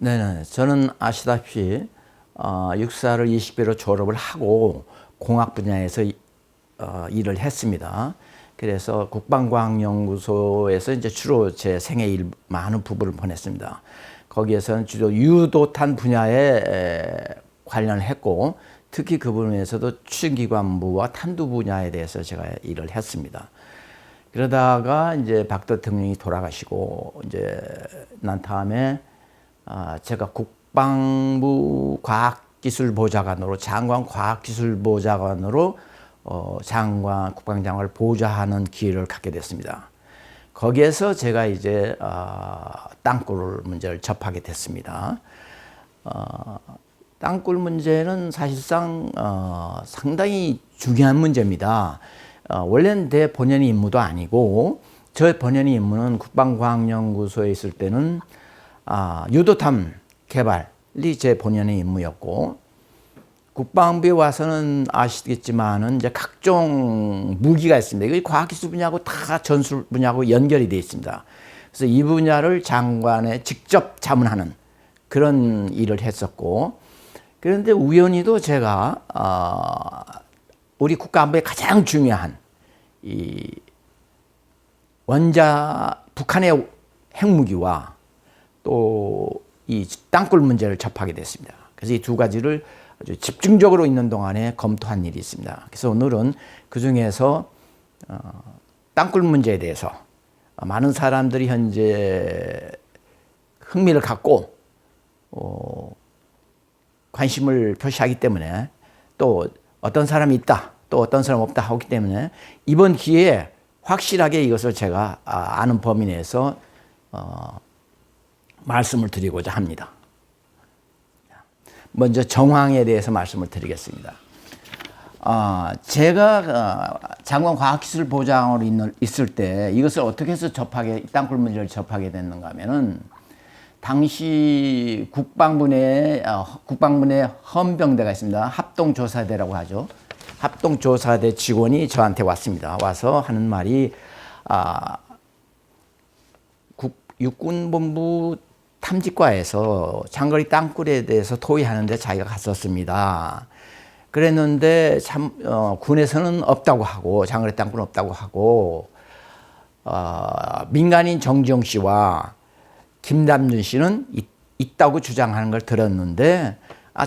네네. 저는 아시다시피 육사를 20배로 졸업을 하고 공학 분야에서 일을 했습니다. 그래서 국방과학연구소에서 이제 주로 제 생애 많은 부분을 보냈습니다. 거기에서는 주로 유도탄 분야에 관련했고, 특히 그 부분에서도 추진기관부와 탄두 분야에 대해서 제가 일을 했습니다. 그러다가 이제 박 대통령이 돌아가시고 이제 난 다음에 제가 국방부 과학기술보좌관으로 장관 과학기술보좌관으로 장관 국방장관을 보좌하는 기회를 갖게 됐습니다. 거기에서 제가 이제 땅굴 문제를 접하게 됐습니다. 땅굴 문제는 사실상 상당히 중요한 문제입니다. 원래는 내 본연의 임무도 아니고, 저 본연의 임무는 국방과학연구소에 있을 때는 유도탄 개발이 제 본연의 임무였고, 국방부에 와서는 아시겠지만은 이제 각종 무기가 있습니다. 이게 과학기술 분야하고 다 전술 분야하고 연결이 되어 있습니다. 그래서 이 분야를 장관에 직접 자문하는 그런 일을 했었고, 그런데 우연히도 제가 우리 국가안보에 가장 중요한 이 북한의 핵무기와 또 이 땅굴 문제를 접하게 됐습니다. 그래서 이 두 가지를 아주 집중적으로 있는 동안에 검토한 일이 있습니다. 그래서 오늘은 그 중에서 땅굴 문제에 대해서 많은 사람들이 현재 흥미를 갖고 관심을 표시하기 때문에, 또 어떤 사람이 있다, 또 어떤 사람 없다 하기 때문에 이번 기회에 확실하게 이것을 제가 아는 범위 내에서 말씀을 드리고자 합니다. 먼저 정황에 대해서 말씀을 드리겠습니다. 제가 장관 과학기술보좌관으로 있을 때 이것을 어떻게 해서 땅굴 문제를 접하게 됐는가 하면은, 당시 국방부 내에 헌병대가 있습니다. 합동조사대라고 하죠. 합동조사대 직원이 저한테 왔습니다. 와서 하는 말이 육군본부 탐지과에서 장거리 땅굴에 대해서 토의하는데 자기가 갔었습니다. 그랬는데 군에서는 없다고 하고, 장거리 땅굴은 없다고 하고, 민간인 정지용 씨와 김남준 씨는 있다고 주장하는 걸 들었는데,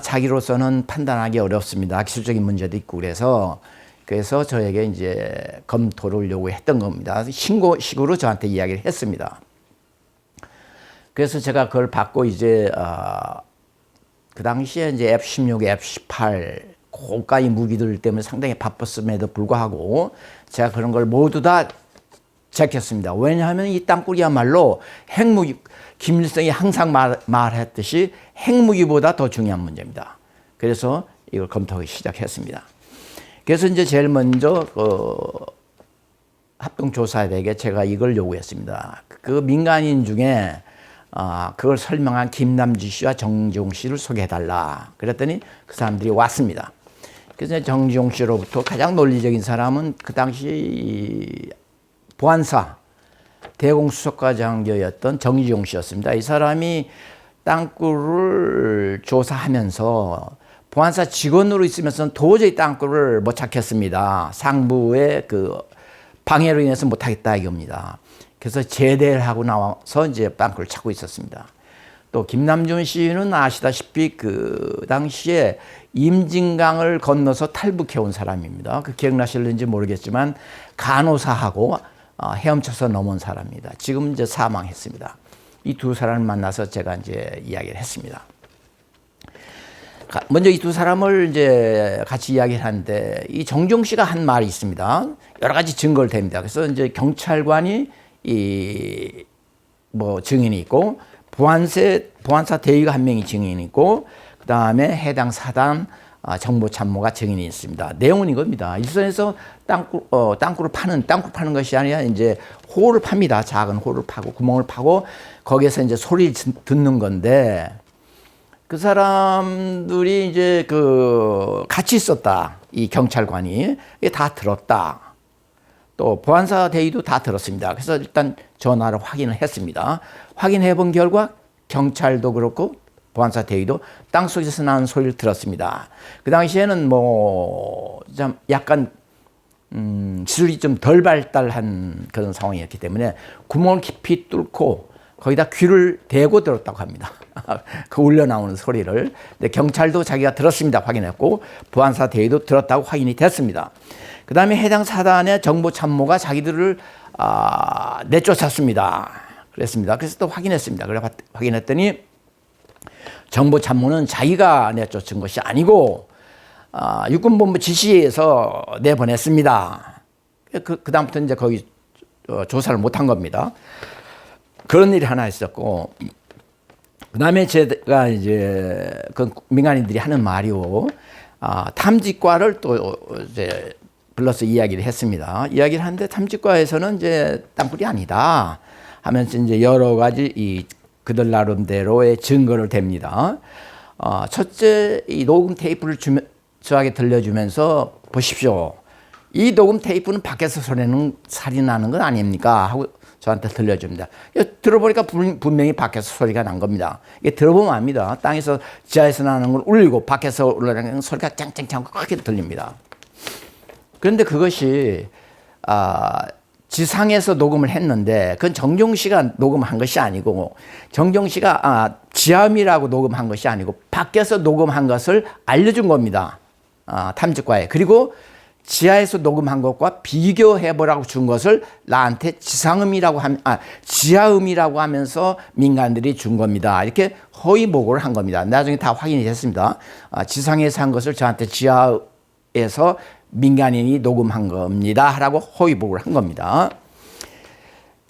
자기로서는 판단하기 어렵습니다. 기술적인 문제도 있고, 그래서 저에게 이제 검토를 요구했던 겁니다. 신고식으로 저한테 이야기를 했습니다. 그래서 제가 그걸 받고 이제 그 당시에 이제 F-16, F-18 고가의 무기들 때문에 상당히 바빴음에도 불구하고 제가 그런 걸 모두 다 제꼈습니다. 왜냐하면 이 땅굴이야말로 핵무기, 김일성이 항상 말했듯이 핵무기보다 더 중요한 문제입니다. 그래서 이걸 검토하기 시작했습니다. 그래서 이제 제일 먼저 합동조사대에게 제가 이걸 요구했습니다. 그 민간인 중에 그걸 설명한 김남주 씨와 정지용 씨를 소개해달라. 그랬더니 그 사람들이 왔습니다. 그래서 정지용 씨로부터 가장 논리적인 사람은 그 당시 보안사 대공수석과장이었던 정지용 씨였습니다. 이 사람이 땅굴을 조사하면서 보안사 직원으로 있으면서는 도저히 땅굴을 못 찾겠습니다. 상부의 그 방해로 인해서 못 하겠다 이겁니다. 그래서 제대를 하고 나와서 이제 땅굴을 찾고 있었습니다. 또 김남준 씨는 아시다시피 그 당시에 임진강을 건너서 탈북해온 사람입니다. 그 기억나실는지 모르겠지만 간호사하고 헤엄쳐서 넘어온 사람입니다. 지금 이제 사망했습니다. 이 두 사람을 만나서 제가 이제 이야기를 했습니다. 먼저 이 두 사람을 이제 같이 이야기를 하는데, 이 정종 씨가 한 말이 있습니다. 여러 가지 증거를 댑니다. 그래서 이제 경찰관이 증인이 있고, 보안사 대위가 한 명이 증인이 있고, 그 다음에 해당 사단 정보참모가 증인이 있습니다. 내용은 이겁니다. 일선에서 땅굴을 파는 것이 아니라 이제 호를 팝니다. 작은 호를 파고 구멍을 파고 거기에서 이제 소리를 듣는 건데, 그 사람들이 이제 같이 있었다. 이 경찰관이 이게 다 들었다. 또 보안사 대위도 다 들었습니다. 그래서 일단 전화를 확인을 했습니다. 확인해 본 결과 경찰도 그렇고 보안사 대위도 땅속에서 나는 소리를 들었습니다. 그 당시에는 뭐 좀 약간 기술이 좀 덜 발달한 그런 상황이었기 때문에 구멍을 깊이 뚫고 거기다 귀를 대고 들었다고 합니다. 그 울려 나오는 소리를. 근데 경찰도 자기가 들었습니다. 확인했고 보안사 대위도 들었다고 확인이 됐습니다. 그 다음에 해당 사단의 정보 참모가 자기들을 내쫓았습니다. 그랬습니다. 그래서 또 확인했습니다. 그래 확인했더니 정보 참모는 자기가 내쫓은 것이 아니고 육군본부 지시에서 내보냈습니다. 그 다음부터 이제 거기 조사를 못한 겁니다. 그런 일이 하나 있었고, 그 다음에 제가 이제 그 민간인들이 하는 말이요, 탐지과를 또 이제 불러서 이야기를 했습니다. 이야기를 하는데 탐지과에서는 이제 땅굴이 아니다 하면서 이제 여러 가지 그들 나름대로의 증거를 댑니다. 첫째, 이 녹음 테이프를 저에게 들려주면서 보십시오. 이 녹음 테이프는 밖에서 소리 나는 건 아닙니까? 하고 저한테 들려줍니다. 들어보니까 분명히 밖에서 소리가 난 겁니다. 이게 들어보면 압니다. 땅에서 지하에서 나는 건 울리고 밖에서 올라가는 소리가 짱짱짱 크게 들립니다. 그런데 그것이 지상에서 녹음을 했는데 그건 정종 씨가 녹음한 것이 아니고 정종 씨가 지하음이라고 녹음한 것이 아니고 밖에서 녹음한 것을 알려준 겁니다. 탐지과에. 그리고 지하에서 녹음한 것과 비교해보라고 준 것을 나한테 지하음이라고 하면서 민간들이 준 겁니다. 이렇게 허위 보고를 한 겁니다. 나중에 다 확인이 됐습니다. 지상에서 한 것을 저한테 지하에서 민간인이 녹음한 겁니다. 라고 허위 보고를 한 겁니다.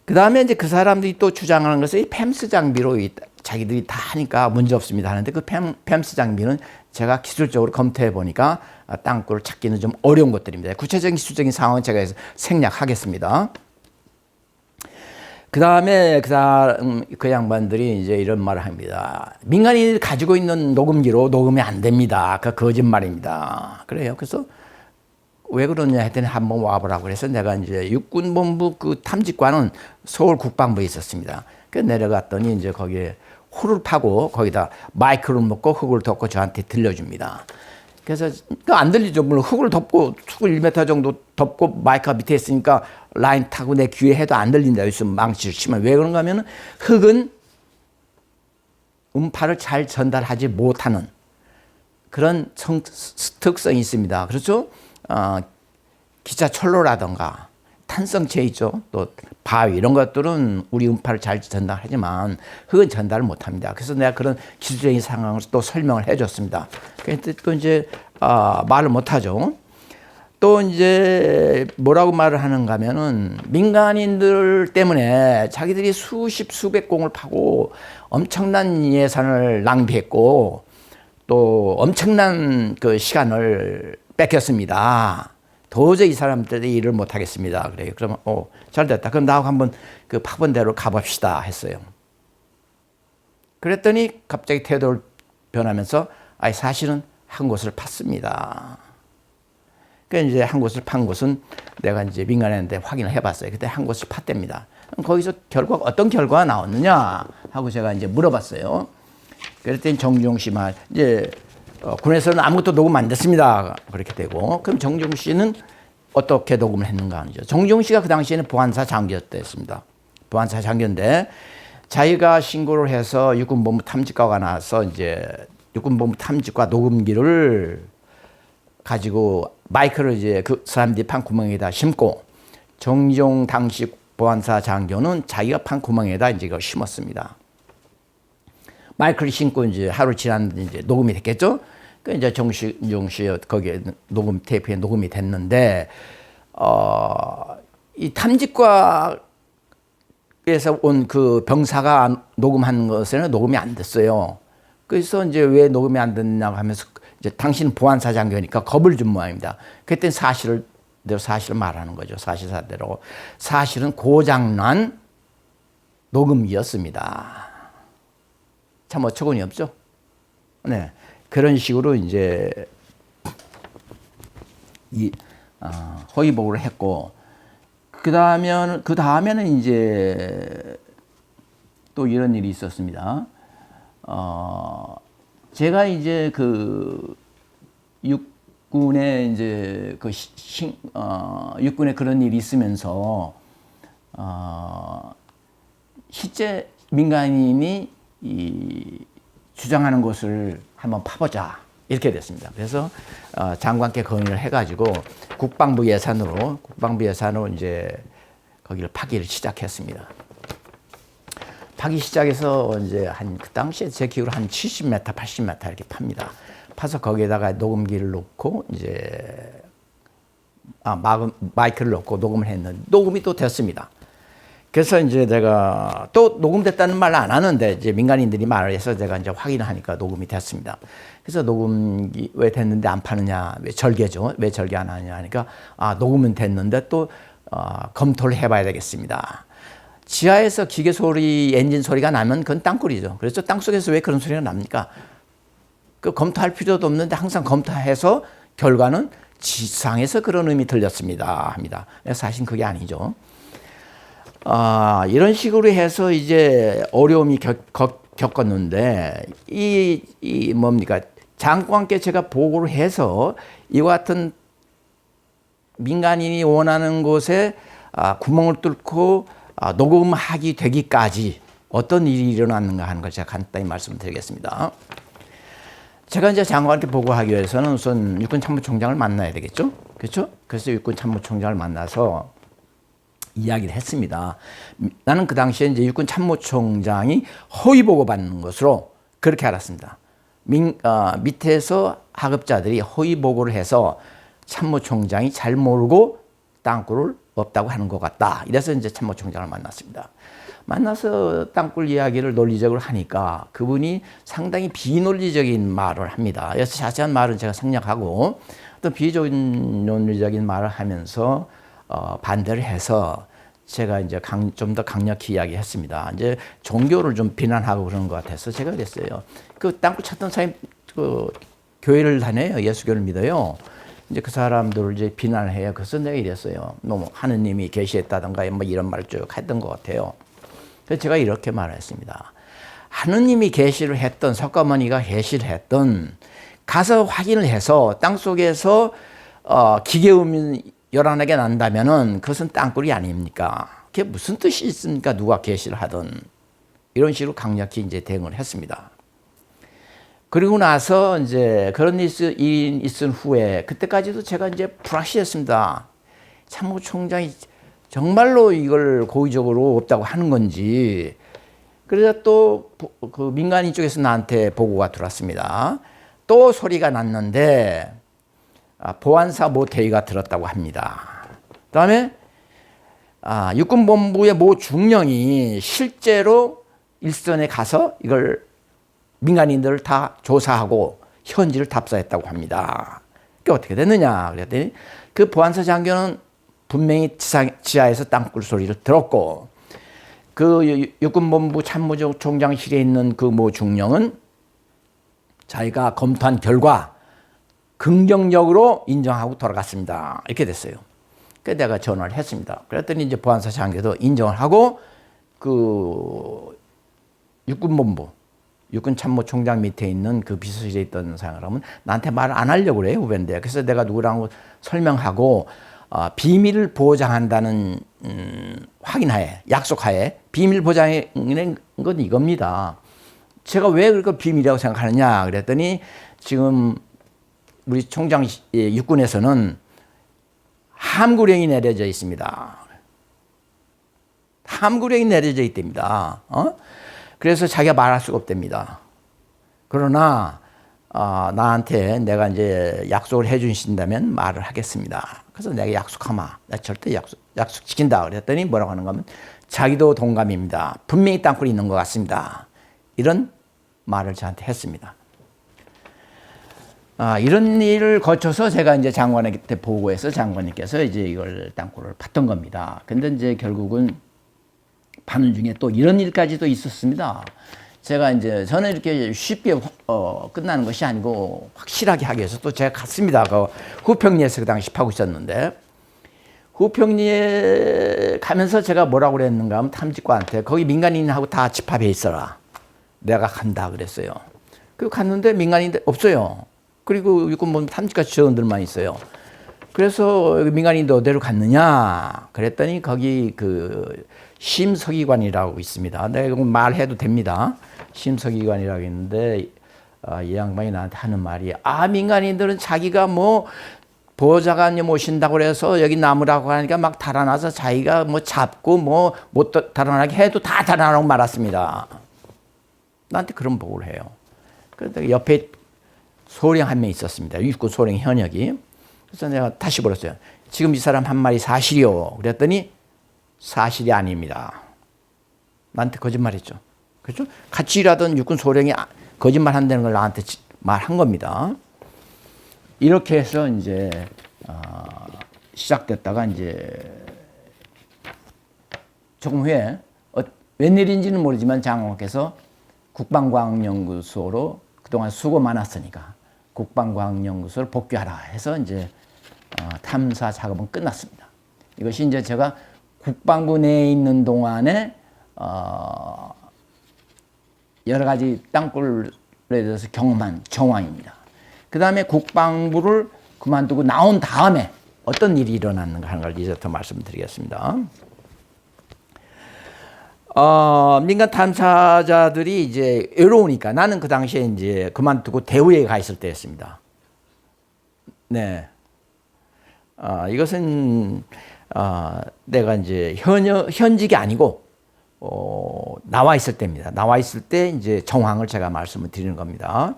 그 다음에 이제 그 사람들이 또 주장하는 것은 이 팸스 장비로 자기들이 다 하니까 문제 없습니다 하는데 그 팸스 장비는 제가 기술적으로 검토해 보니까 땅굴을 찾기는 좀 어려운 것들입니다. 구체적인 기술적인 상황은 제가 생략하겠습니다. 그 다음에 그 양반들이 이제 이런 말을 합니다. 민간인이 가지고 있는 녹음기로 녹음이 안 됩니다. 그 거짓말입니다. 그래요. 그래서 왜 그러냐 했더니 한번 와보라고 그래서 내가 이제 육군본부 그 탐지과는 서울 국방부에 있었습니다. 그래서 내려갔더니 이제 거기에 홀을 파고 거기다 마이크를 묶고 흙을 덮고 저한테 들려줍니다. 그래서 안 들리죠. 물론 흙을 1m 정도 덮고 마이크가 밑에 있으니까 라인 타고 내 귀에 해도 안 들린다. 여기서 망치를 치면. 왜 그런가 하면 흙은 음파를 잘 전달하지 못하는 그런 특성이 있습니다. 그렇죠? 기차철로라든가 탄성체 있죠. 또 바위 이런 것들은 우리 음파를 잘 전달하지만 흙은 전달을 못합니다. 그래서 내가 그런 기술적인 상황을 또 설명을 해줬습니다. 그런데 또 이제 말을 못하죠. 또 이제 뭐라고 말을 하는가 하면은 민간인들 때문에 자기들이 수백 공을 파고 엄청난 예산을 낭비했고 또 엄청난 그 시간을 뺏겼습니다. 도저히 이 사람들이 일을 못 하겠습니다. 그래요. 그러면 잘 됐다. 그럼 나하고 한번 그 파본 대로 가봅시다 했어요. 그랬더니 갑자기 태도를 변하면서 사실은 한 곳을 팠습니다. 그러니까 이제 한 곳을 판 곳은 내가 이제 민간인한테 확인을 해봤어요. 그때 한 곳을 팠답니다. 거기서 어떤 결과가 나왔느냐 하고 제가 이제 물어봤어요. 그랬더니 정종 씨 말 이제 군에서는 아무것도 녹음 안 됐습니다. 그렇게 되고 그럼 정종 씨는 어떻게 녹음을 했는가 하죠. 정종 씨가 그 당시에는 보안사 장교였습니다. 보안사 장교인데 자기가 신고를 해서 육군본부 탐지과가 나와서 이제 육군본부 탐지과 녹음기를 가지고 마이크를 이제 그 사람들이 판 구멍에다 심고 정종 당시 보안사 장교는 자기가 판 구멍에다 이제 이걸 심었습니다. 마이크를 심고 이제 하루 지났는데 이제 녹음이 됐겠죠? 그 이제 정종 씨 거기에 녹음 테이프에 녹음이 됐는데 이 탐지과에서 온 그 병사가 녹음한 것에는 녹음이 안 됐어요. 그래서 이제 왜 녹음이 안 됐냐고 하면서 이제 당신 보안사 장교니까 겁을 준 모양입니다. 그때 사실을 말하는 거죠. 사실사대로. 사실은 고장난 녹음기였습니다. 참 어처구니 없죠? 네. 그런 식으로 이제 허위 보고를 했고, 그 다음에는 이제 또 이런 일이 있었습니다. 제가 이제 그 육군에 이제 그 육군에 그런 일이 있으면서 실제 민간인이 주장하는 것을 한번 파보자 이렇게 됐습니다. 그래서 장관께 건의를 해가지고 국방부 예산으로 이제 거기를 파기를 시작했습니다. 파기 시작해서 이제 그 당시에 제 기억으로 한 70m, 80m 이렇게 팝니다. 파서 거기에다가 녹음기를 놓고 이제 마이크를 놓고 녹음을 했는데 녹음이 또 됐습니다. 그래서 이제 내가 또 녹음됐다는 말을 안 하는데 이제 민간인들이 말을 해서 제가 이제 확인을 하니까 녹음이 됐습니다. 그래서 녹음기 왜 됐는데 안 파느냐, 왜 절개죠? 왜 절개 안 하느냐 하니까 녹음은 됐는데 또 검토를 해봐야 되겠습니다. 지하에서 기계 소리, 엔진 소리가 나면 그건 땅굴이죠. 그래서 땅속에서 왜 그런 소리가 납니까? 그 검토할 필요도 없는데 항상 검토해서 결과는 지상에서 그런 음이 들렸습니다 합니다. 사실 그게 아니죠. 이런 식으로 해서 이제 어려움이 겪었는데 이 뭡니까? 장관께 제가 보고를 해서 이와 같은 민간인이 원하는 곳에 구멍을 뚫고 녹음하기 되기까지 어떤 일이 일어났는가 하는 걸 제가 간단히 말씀드리겠습니다. 제가 이제 장관한테 보고하기 위해서는 우선 육군 참모총장을 만나야 되겠죠? 그렇죠? 그래서 육군 참모총장을 만나서 이야기를 했습니다. 나는 그 당시에 이제 육군 참모총장이 허위 보고 받는 것으로 그렇게 알았습니다. 밑에서 하급자들이 허위 보고를 해서 참모총장이 잘 모르고 땅굴을 없다고 하는 것 같다. 이래서 이제 참모총장을 만났습니다. 만나서 땅굴 이야기를 논리적으로 하니까 그분이 상당히 비논리적인 말을 합니다. 그래서 자세한 말은 제가 생략하고 또 비논리적인 말을 하면서 반대를 해서 제가 이제 좀 더 강력히 이야기했습니다. 이제 종교를 좀 비난하고 그런 것 같아서 제가 그랬어요. 그 땅굴 찾던 사람이 그 교회를 다녀요. 예수교를 믿어요. 이제 그 사람들을 이제 비난을 해요. 그래서 내가 이랬어요. 너무 하느님이 계시했다던가 뭐 이런 말을 쭉 했던 것 같아요. 그래서 제가 이렇게 말했습니다. 하느님이 계시를 했던 석가모니가 계시를 했던 가서 확인을 해서 땅 속에서 기계음이 요란하게 난다면은 그것은 땅굴이 아닙니까? 그게 무슨 뜻이 있습니까? 누가 계시를 하든 이런 식으로 강력히 이제 대응을 했습니다. 그리고 나서 이제 그런 일이 있은 후에 그때까지도 제가 이제 불확실했습니다. 참모총장이 정말로 이걸 고의적으로 없다고 하는 건지. 그래서 또 그 민간인 쪽에서 나한테 보고가 들어왔습니다. 또 소리가 났는데 보안사 모 대위가 들었다고 합니다. 그다음에 육군본부의 모 중령이 실제로 일선에 가서 이걸 민간인들을 다 조사하고 현지를 답사했다고 합니다. 그게 어떻게 됐느냐 그랬더니 그 보안사 장교는 분명히 지하에서 땅굴 소리를 들었고 그 육군본부 참모총장실에 있는 그 모 중령은 자기가 검토한 결과 긍정적으로 인정하고 돌아갔습니다. 이렇게 됐어요. 그래서 내가 전화를 했습니다. 그랬더니 이제 보안사 장교도 인정을 하고 그 육군본부 육군 참모총장 밑에 있는 그 비서실에 있던 사람은 나한테 말을 안 하려고 그래요, 후배인데. 그래서 내가 누구라고 설명하고 비밀을 보장한다는 확인하에, 약속하에 비밀 보장하는 건 이겁니다. 제가 왜 그걸 비밀이라고 생각하느냐 그랬더니 지금 우리 총장 육군에서는 함구령이 내려져 있습니다. 함구령이 내려져 있답니다. 그래서 자기가 말할 수가 없답니다. 그러나 나한테 내가 이제 약속을 해주신다면 말을 하겠습니다. 그래서 내가 약속하마. 나 절대 약속 지킨다. 그랬더니 뭐라고 하는가 하면 자기도 동감입니다. 분명히 땅굴이 있는 것 같습니다. 이런 말을 저한테 했습니다. 이런 일을 거쳐서 제가 이제 장관한테 보고해서 장관님께서 이제 이걸 땅굴을 팠던 겁니다. 근데 이제 결국은 파는 중에 또 이런 일까지도 있었습니다. 제가 이제 저는 이렇게 쉽게 끝나는 것이 아니고 확실하게 하기 위해서 또 제가 갔습니다. 그 후평리에서 그 당시 파고 있었는데 후평리에 가면서 제가 뭐라고 그랬는가 하면 탐지과한테 거기 민간인하고 다 집합해 있어라. 내가 간다 그랬어요. 그 갔는데 민간인들 없어요. 그리고 육군본 탐지가 직원들만 있어요. 그래서 민간인도 어디로 갔느냐 그랬더니 거기 그 심서기관이라고 있습니다. 내가 말해도 됩니다. 심서기관이라고 있는데 이 양반이 나한테 하는 말이 민간인들은 자기가 뭐 보좌관님 오신다고 그래서 여기 나무라고 하니까 막 달아나서 자기가 뭐 잡고 뭐 못 달아나게 해도 다 달아나고 말았습니다. 나한테 그런 보고를 해요. 그런데 옆에 소령 한 명 있었습니다. 육군 소령 현역이. 그래서 내가 다시 물었어요. 지금 이 사람 한 말이 사실이요. 그랬더니 사실이 아닙니다. 나한테 거짓말했죠. 그렇죠? 같이 일하던 육군 소령이 거짓말 한다는 걸 나한테 말한 겁니다. 이렇게 해서 이제 시작됐다가 이제 조금 후에 웬일인지는 모르지만 장관께서 국방과학연구소로 그동안 수고 많았으니까 국방과학연구소를 복귀하라 해서 이제 탐사 작업은 끝났습니다. 이것이 이제 제가 국방부 내에 있는 동안에 여러 가지 땅굴에 대해서 경험한 정황입니다. 그 다음에 국방부를 그만두고 나온 다음에 어떤 일이 일어났는가 하는 걸 이제 더 말씀드리겠습니다. 민간 탐사자들이 이제 외로우니까 나는 그 당시에 이제 그만두고 대우에 가 있을 때였습니다. 네. 이것은 내가 이제 현직이 아니고 나와 있을 때입니다. 나와 있을 때 이제 정황을 제가 말씀을 드리는 겁니다.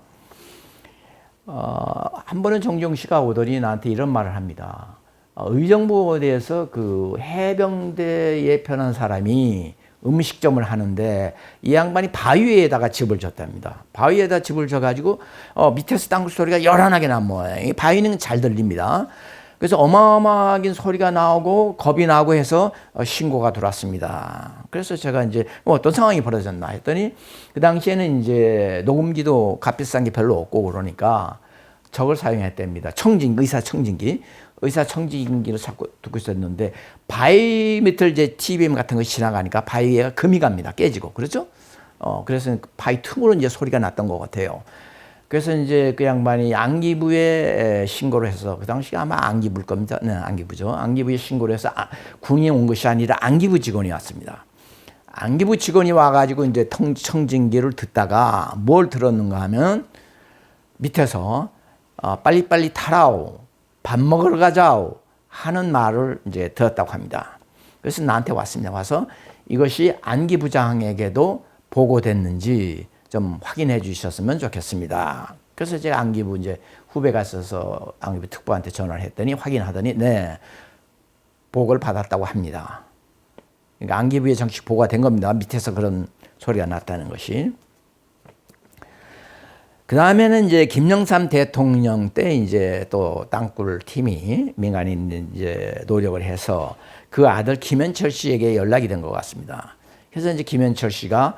한 번은 정종 씨가 오더니 나한테 이런 말을 합니다. 의정부에서 그 해병대에 편한 사람이 음식점을 하는데 이 양반이 바위에다가 집을 졌답니다. 바위에다 집을 져가지고 밑에서 땅굴 소리가 요란하게 난 모양이에요. 바위는 잘 들립니다. 그래서 어마어마하게 소리가 나오고 겁이 나고 해서 신고가 들어왔습니다. 그래서 제가 이제 어떤 상황이 벌어졌나 했더니 그 당시에는 이제 녹음기도 값비싼 게 별로 없고 그러니까 저걸 사용했답니다. 의사청진기를 자꾸 듣고 있었는데 바위 밑을 이제 TBM 같은 것이 지나가니까 바위에 금이 갑니다. 깨지고 그렇죠? 그래서 바위 틈으로 이제 소리가 났던 것 같아요. 그래서 이제 그 양반이 안기부에 신고를 해서 그 당시 아마 안기부일 겁니다. 네, 안기부죠. 안기부에 신고를 해서 군이 온 것이 아니라 안기부 직원이 왔습니다. 안기부 직원이 와가지고 이제 청진기를 듣다가 뭘 들었는가 하면 밑에서 빨리빨리 타라오, 밥 먹으러 가자오 하는 말을 이제 들었다고 합니다. 그래서 나한테 왔습니다. 와서 이것이 안기부장에게도 보고됐는지 좀 확인해 주셨으면 좋겠습니다. 그래서 제가 안기부 이제 후배가 있어서 안기부 특보한테 전화를 했더니 확인하더니 네, 보고를 받았다고 합니다. 그러니까 안기부에 정식 보고가 된 겁니다. 밑에서 그런 소리가 났다는 것이. 그 다음에는 이제 김영삼 대통령 때 이제 또 땅굴 팀이 민간인 이제 노력을 해서 그 아들 김현철 씨에게 연락이 된 것 같습니다. 그래서 이제 김현철 씨가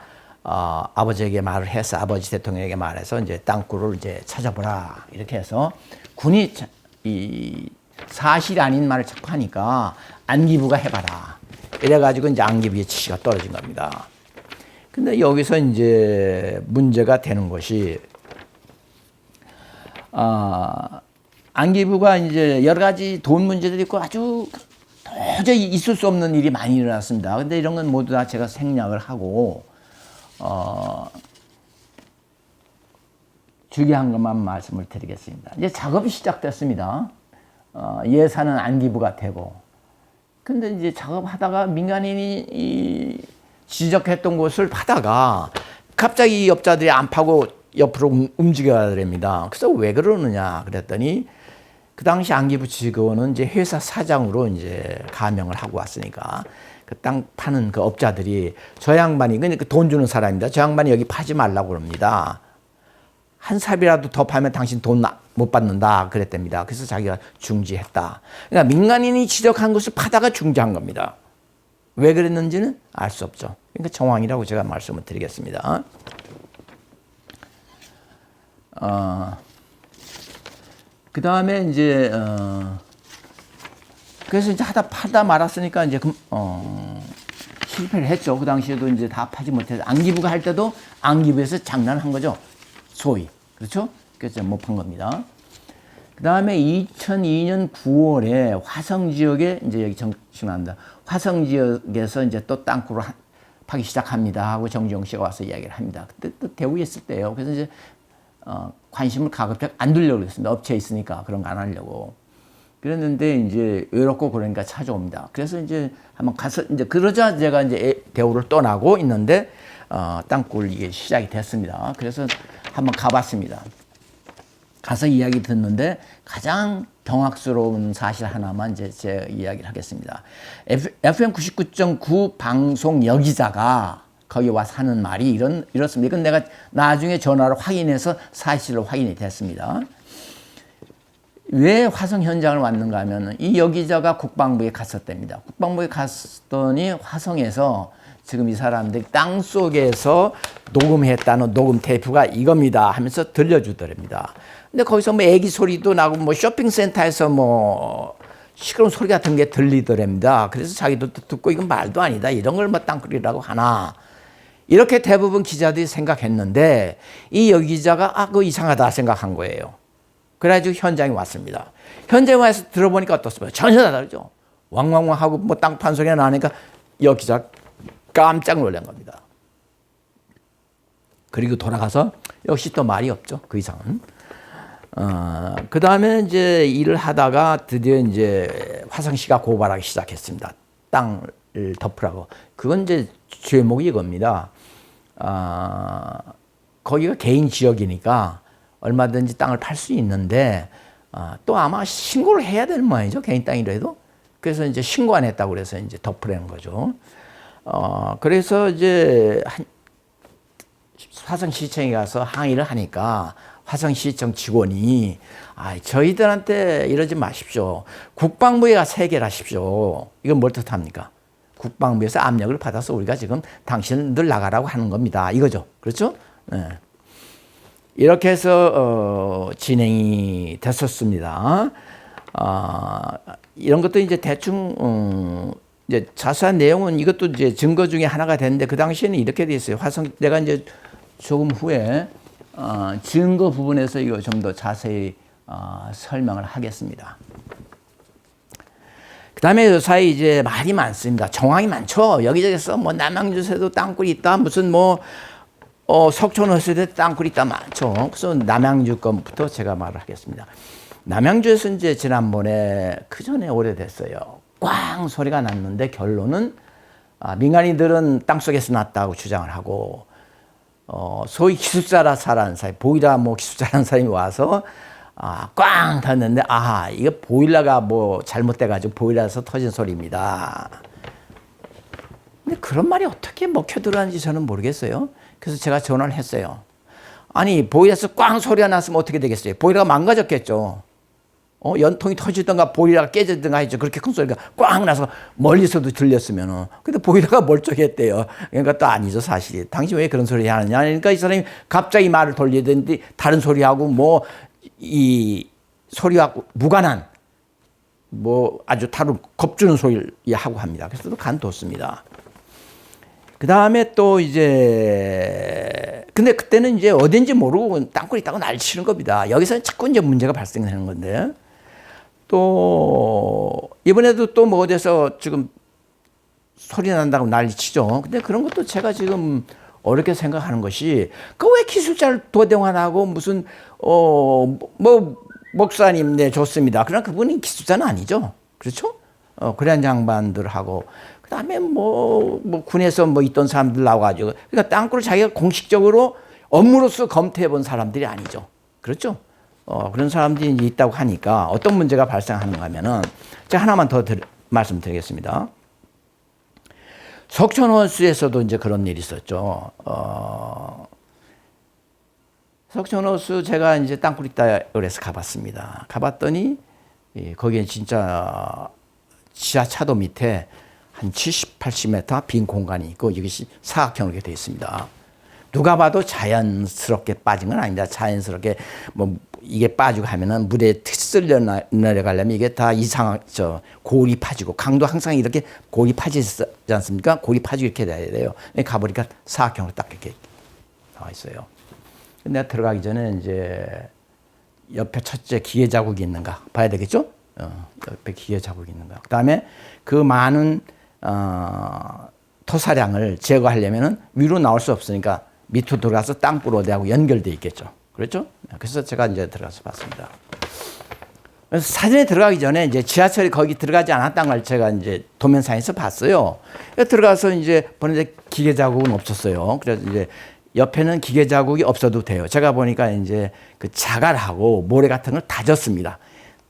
아버지에게 말을 해서 아버지 대통령에게 말해서 이제 땅굴을 이제 찾아보라 이렇게 해서 군이 이 사실 아닌 말을 자꾸 하니까 안기부가 해봐라 이래가지고 이제 안기부의 지시가 떨어진 겁니다. 근데 여기서 이제 문제가 되는 것이 안기부가 이제 여러 가지 돈 문제도 있고 아주 도저히 있을 수 없는 일이 많이 일어났습니다. 근데 이런 건 모두 다 제가 생략을 하고 중요한 것만 말씀을 드리겠습니다. 이제 작업이 시작됐습니다. 예산은 안기부가 되고, 근데 이제 작업하다가 민간인이 지적했던 곳을 파다가 갑자기 이 업자들이 안 파고 옆으로 움직여야 됩니다. 그래서 왜 그러느냐 그랬더니 그 당시 안기부 직원은 이제 회사 사장으로 이제 가명을 하고 왔으니까 그 땅 파는 그 업자들이 저 양반이 그러니까 돈 주는 사람입니다. 저 양반이 여기 파지 말라고 그럽니다. 한 삽이라도 더 파면 당신 돈 못 받는다 그랬답니다. 그래서 자기가 중지했다. 그러니까 민간인이 지적한 것을 파다가 중지한 겁니다. 왜 그랬는지는 알 수 없죠. 그러니까 정황이라고 제가 말씀을 드리겠습니다. 그 다음에 이제 그래서 이제 파다 말았으니까 이제 실패를 했죠. 그 당시에도 이제 다 파지 못해서 안기부가 할 때도 안기부에서 장난한 거죠. 소위. 그렇죠? 그래서 못 판 겁니다. 그 다음에 2002년 9월에 화성 지역에 이제 여기 정신합니다. 화성 지역에서 이제 또 땅굴을 파기 시작합니다 하고 정지용 씨가 와서 이야기를 합니다. 그때 또 대구에 있을 때예요. 그래서 이제 관심을 가급적 안 두려고 그랬습니다. 업체에 있으니까 그런 거 안 하려고. 그랬는데 이제 외롭고 그러니까 찾아옵니다. 그래서 이제 한번 가서 이제 그러자 제가 이제 대우를 떠나고 있는데 땅굴 이게 시작이 됐습니다. 그래서 한번 가봤습니다. 가서 이야기 듣는데 가장 경악스러운 사실 하나만 이제 제 이야기를 하겠습니다. FM 99.9 방송 여기자가 거기 와서 하는 말이 이렇습니다. 이건 내가 나중에 전화로 확인해서 사실로 확인이 됐습니다. 왜 화성 현장을 왔는가 하면 이 여기자가 국방부에 갔었답니다. 국방부에 갔더니 화성에서 지금 이 사람들이 땅 속에서 녹음했다는 녹음 테이프가 이겁니다 하면서 들려주더랍니다. 근데 거기서 뭐 애기 소리도 나고 뭐 쇼핑센터에서 뭐 시끄러운 소리 같은 게 들리더랍니다. 그래서 자기도 듣고 이건 말도 아니다. 이런 걸 뭐 땅굴이라고 하나. 이렇게 대부분 기자들이 생각했는데 이 여기자가 그거 이상하다 생각한 거예요. 그래가지고 현장에 왔습니다. 현장에 와서 들어보니까 어떻습니까? 전혀 다르죠. 왕왕왕 하고 뭐 땅 판 소리가 나니까 여기자 깜짝 놀란 겁니다. 그리고 돌아가서 역시 또 말이 없죠. 그 이상은. 그 다음에 이제 일을 하다가 드디어 이제 화성시가 고발하기 시작했습니다. 땅을 덮으라고. 그건 이제 제목이 이겁니다. 거기가 개인 지역이니까 얼마든지 땅을 팔 수 있는데 또 아마 신고를 해야 될 모양이죠. 개인 땅이라도. 그래서 이제 신고 안 했다고 그래서 이제 덮으라는 거죠. 그래서 이제 화성시청에 가서 항의를 하니까 화성시청 직원이 저희들한테 이러지 마십시오. 국방부에 가서 해결하십시오. 이건 뭘 뜻합니까? 국방부에서 압력을 받아서 우리가 지금 당신들 나가라고 하는 겁니다. 이거죠. 그렇죠? 네. 이렇게 해서 진행이 됐었습니다. 이런 것도 이제 대충 이제 자세한 내용은 이것도 이제 증거 중에 하나가 됐는데 그 당시에는 이렇게 돼 있어요. 내가 이제 조금 후에 증거 부분에서 이거 좀 더 자세히 설명을 하겠습니다. 그 다음에 요사이 이제 말이 많습니다. 정황이 많죠. 여기저기서 뭐 남양주에도 땅굴이 있다. 무슨 뭐 석촌호수에도 땅굴이 있다. 많죠. 그래서 남양주 건부터 제가 말을 하겠습니다. 남양주에서 이제 지난번에 그 전에 오래됐어요. 꽝 소리가 났는데 결론은 민간인들은 땅속에서 났다고 주장을 하고 소위 기숙사라 사라는 사람이 보일러 뭐 기숙사라는 사람이 와서 꽝 탔는데 이거 보일러가 뭐 잘못돼가지고 보일러에서 터진 소리입니다. 근데 그런 말이 어떻게 먹혀 들어가는지 저는 모르겠어요. 그래서 제가 전화를 했어요. 아니 보일러에서 꽝 소리가 났으면 어떻게 되겠어요? 보일러가 망가졌겠죠. 연통이 터지든가 보일러가 깨지든가 했죠. 그렇게 큰 소리가 꽝 나서 멀리서도 들렸으면은. 근데 보일러가 멀쩡했대요. 그러니까 또 아니죠, 사실이. 당신 왜 그런 소리 하느냐. 그러니까 이 사람이 갑자기 말을 돌리던데 다른 소리하고 뭐 이 소리와 무관한 뭐 아주 다른 겁주는 소리를 하고 합니다. 그래서 또 간뒀습니다. 그 다음에 또 이제 근데 그때는 이제 어딘지 모르고 땅굴이 있다고 난리치는 겁니다. 여기서 자꾸 이제 문제가 발생하는 건데 또 이번에도 또 뭐 어디서 지금 소리 난다고 난리치죠. 근데 그런 것도 제가 지금 어렵게 생각하는 것이 그 왜 기술자를 도대환하고 무슨 뭐 목사님 네 좋습니다. 그러나 그분이 기술자는 아니죠. 그렇죠? 그런 양반들하고 그다음에 뭐 군에서 뭐 있던 사람들 나와가지고 그러니까 땅굴을 자기가 공식적으로 업무로서 검토해 본 사람들이 아니죠. 그렇죠? 그런 사람들이 이제 있다고 하니까 어떤 문제가 발생하는가 하면은 제가 하나만 더 말씀드리겠습니다. 석촌호수에서도 이제 그런 일이 있었죠. 석촌호수 제가 이제 땅굴 있다 그래서 가봤습니다. 가봤더니 거기에 진짜 지하차도 밑에 한 70, 80m 빈 공간이 있고 이것이 사각형으로 되어 있습니다. 누가 봐도 자연스럽게 빠진 건 아닙니다. 자연스럽게 뭐 이게 빠지고 하면은 물에 쓸려 내려가려면 이게 다 골이 파지고 강도 항상 이렇게 골이 파지지 않습니까? 골이 파지고 이렇게 돼야 돼요. 가보니까 사각형으로 딱 이렇게 나와 있어요. 근데 들어가기 전에 이제 옆에 첫째 기계 자국이 있는가 봐야 되겠죠? 옆에 기계 자국이 있는가. 그다음에 그 많은 토사량을 제거하려면은 위로 나올 수 없으니까 밑으로 들어가서 땅굴로대하고 연결돼 있겠죠. 그렇죠? 그래서 제가 이제 들어가서 봤습니다. 그래서 사전에 들어가기 전에 이제 지하철이 거기 들어가지 않았다는 걸 제가 이제 도면상에서 봤어요. 들어가서 이제 보는데 기계 자국은 없었어요. 그래서 이제 옆에는 기계 자국이 없어도 돼요. 제가 보니까 이제 그 자갈하고 모래 같은 걸 다졌습니다.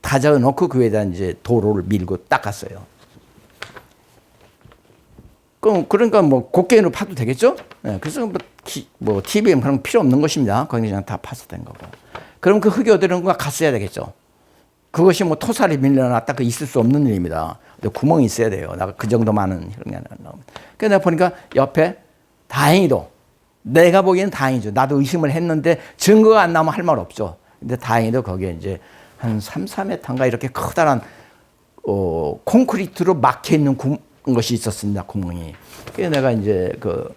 다져 놓고 그 위에다 이제 도로를 밀고 닦았어요. 그러니까 뭐 곱게로 파도 되겠죠? 네, 그래서 뭐 TVM 그런 거 필요 없는 것입니다. 거기 그냥 다 파서 된 거고. 그럼 그 흙이 어디로 가 갔어야 되겠죠? 그것이 뭐 토사를 밀려놨다 그 있을 수 없는 일입니다. 구멍이 있어야 돼요. 나 그 정도 많은 그런 게 안 나오면. 그래서 내가 보니까 옆에 다행히도 내가 보기에는 다행이죠. 나도 의심을 했는데 증거가 안 나오면 할 말 없죠. 근데 다행히도 거기에 이제 한 3, 4m인가 이렇게 커다란 콘크리트로 막혀 있는 것이 있었습니다. 구멍이. 그래서 내가 이제 그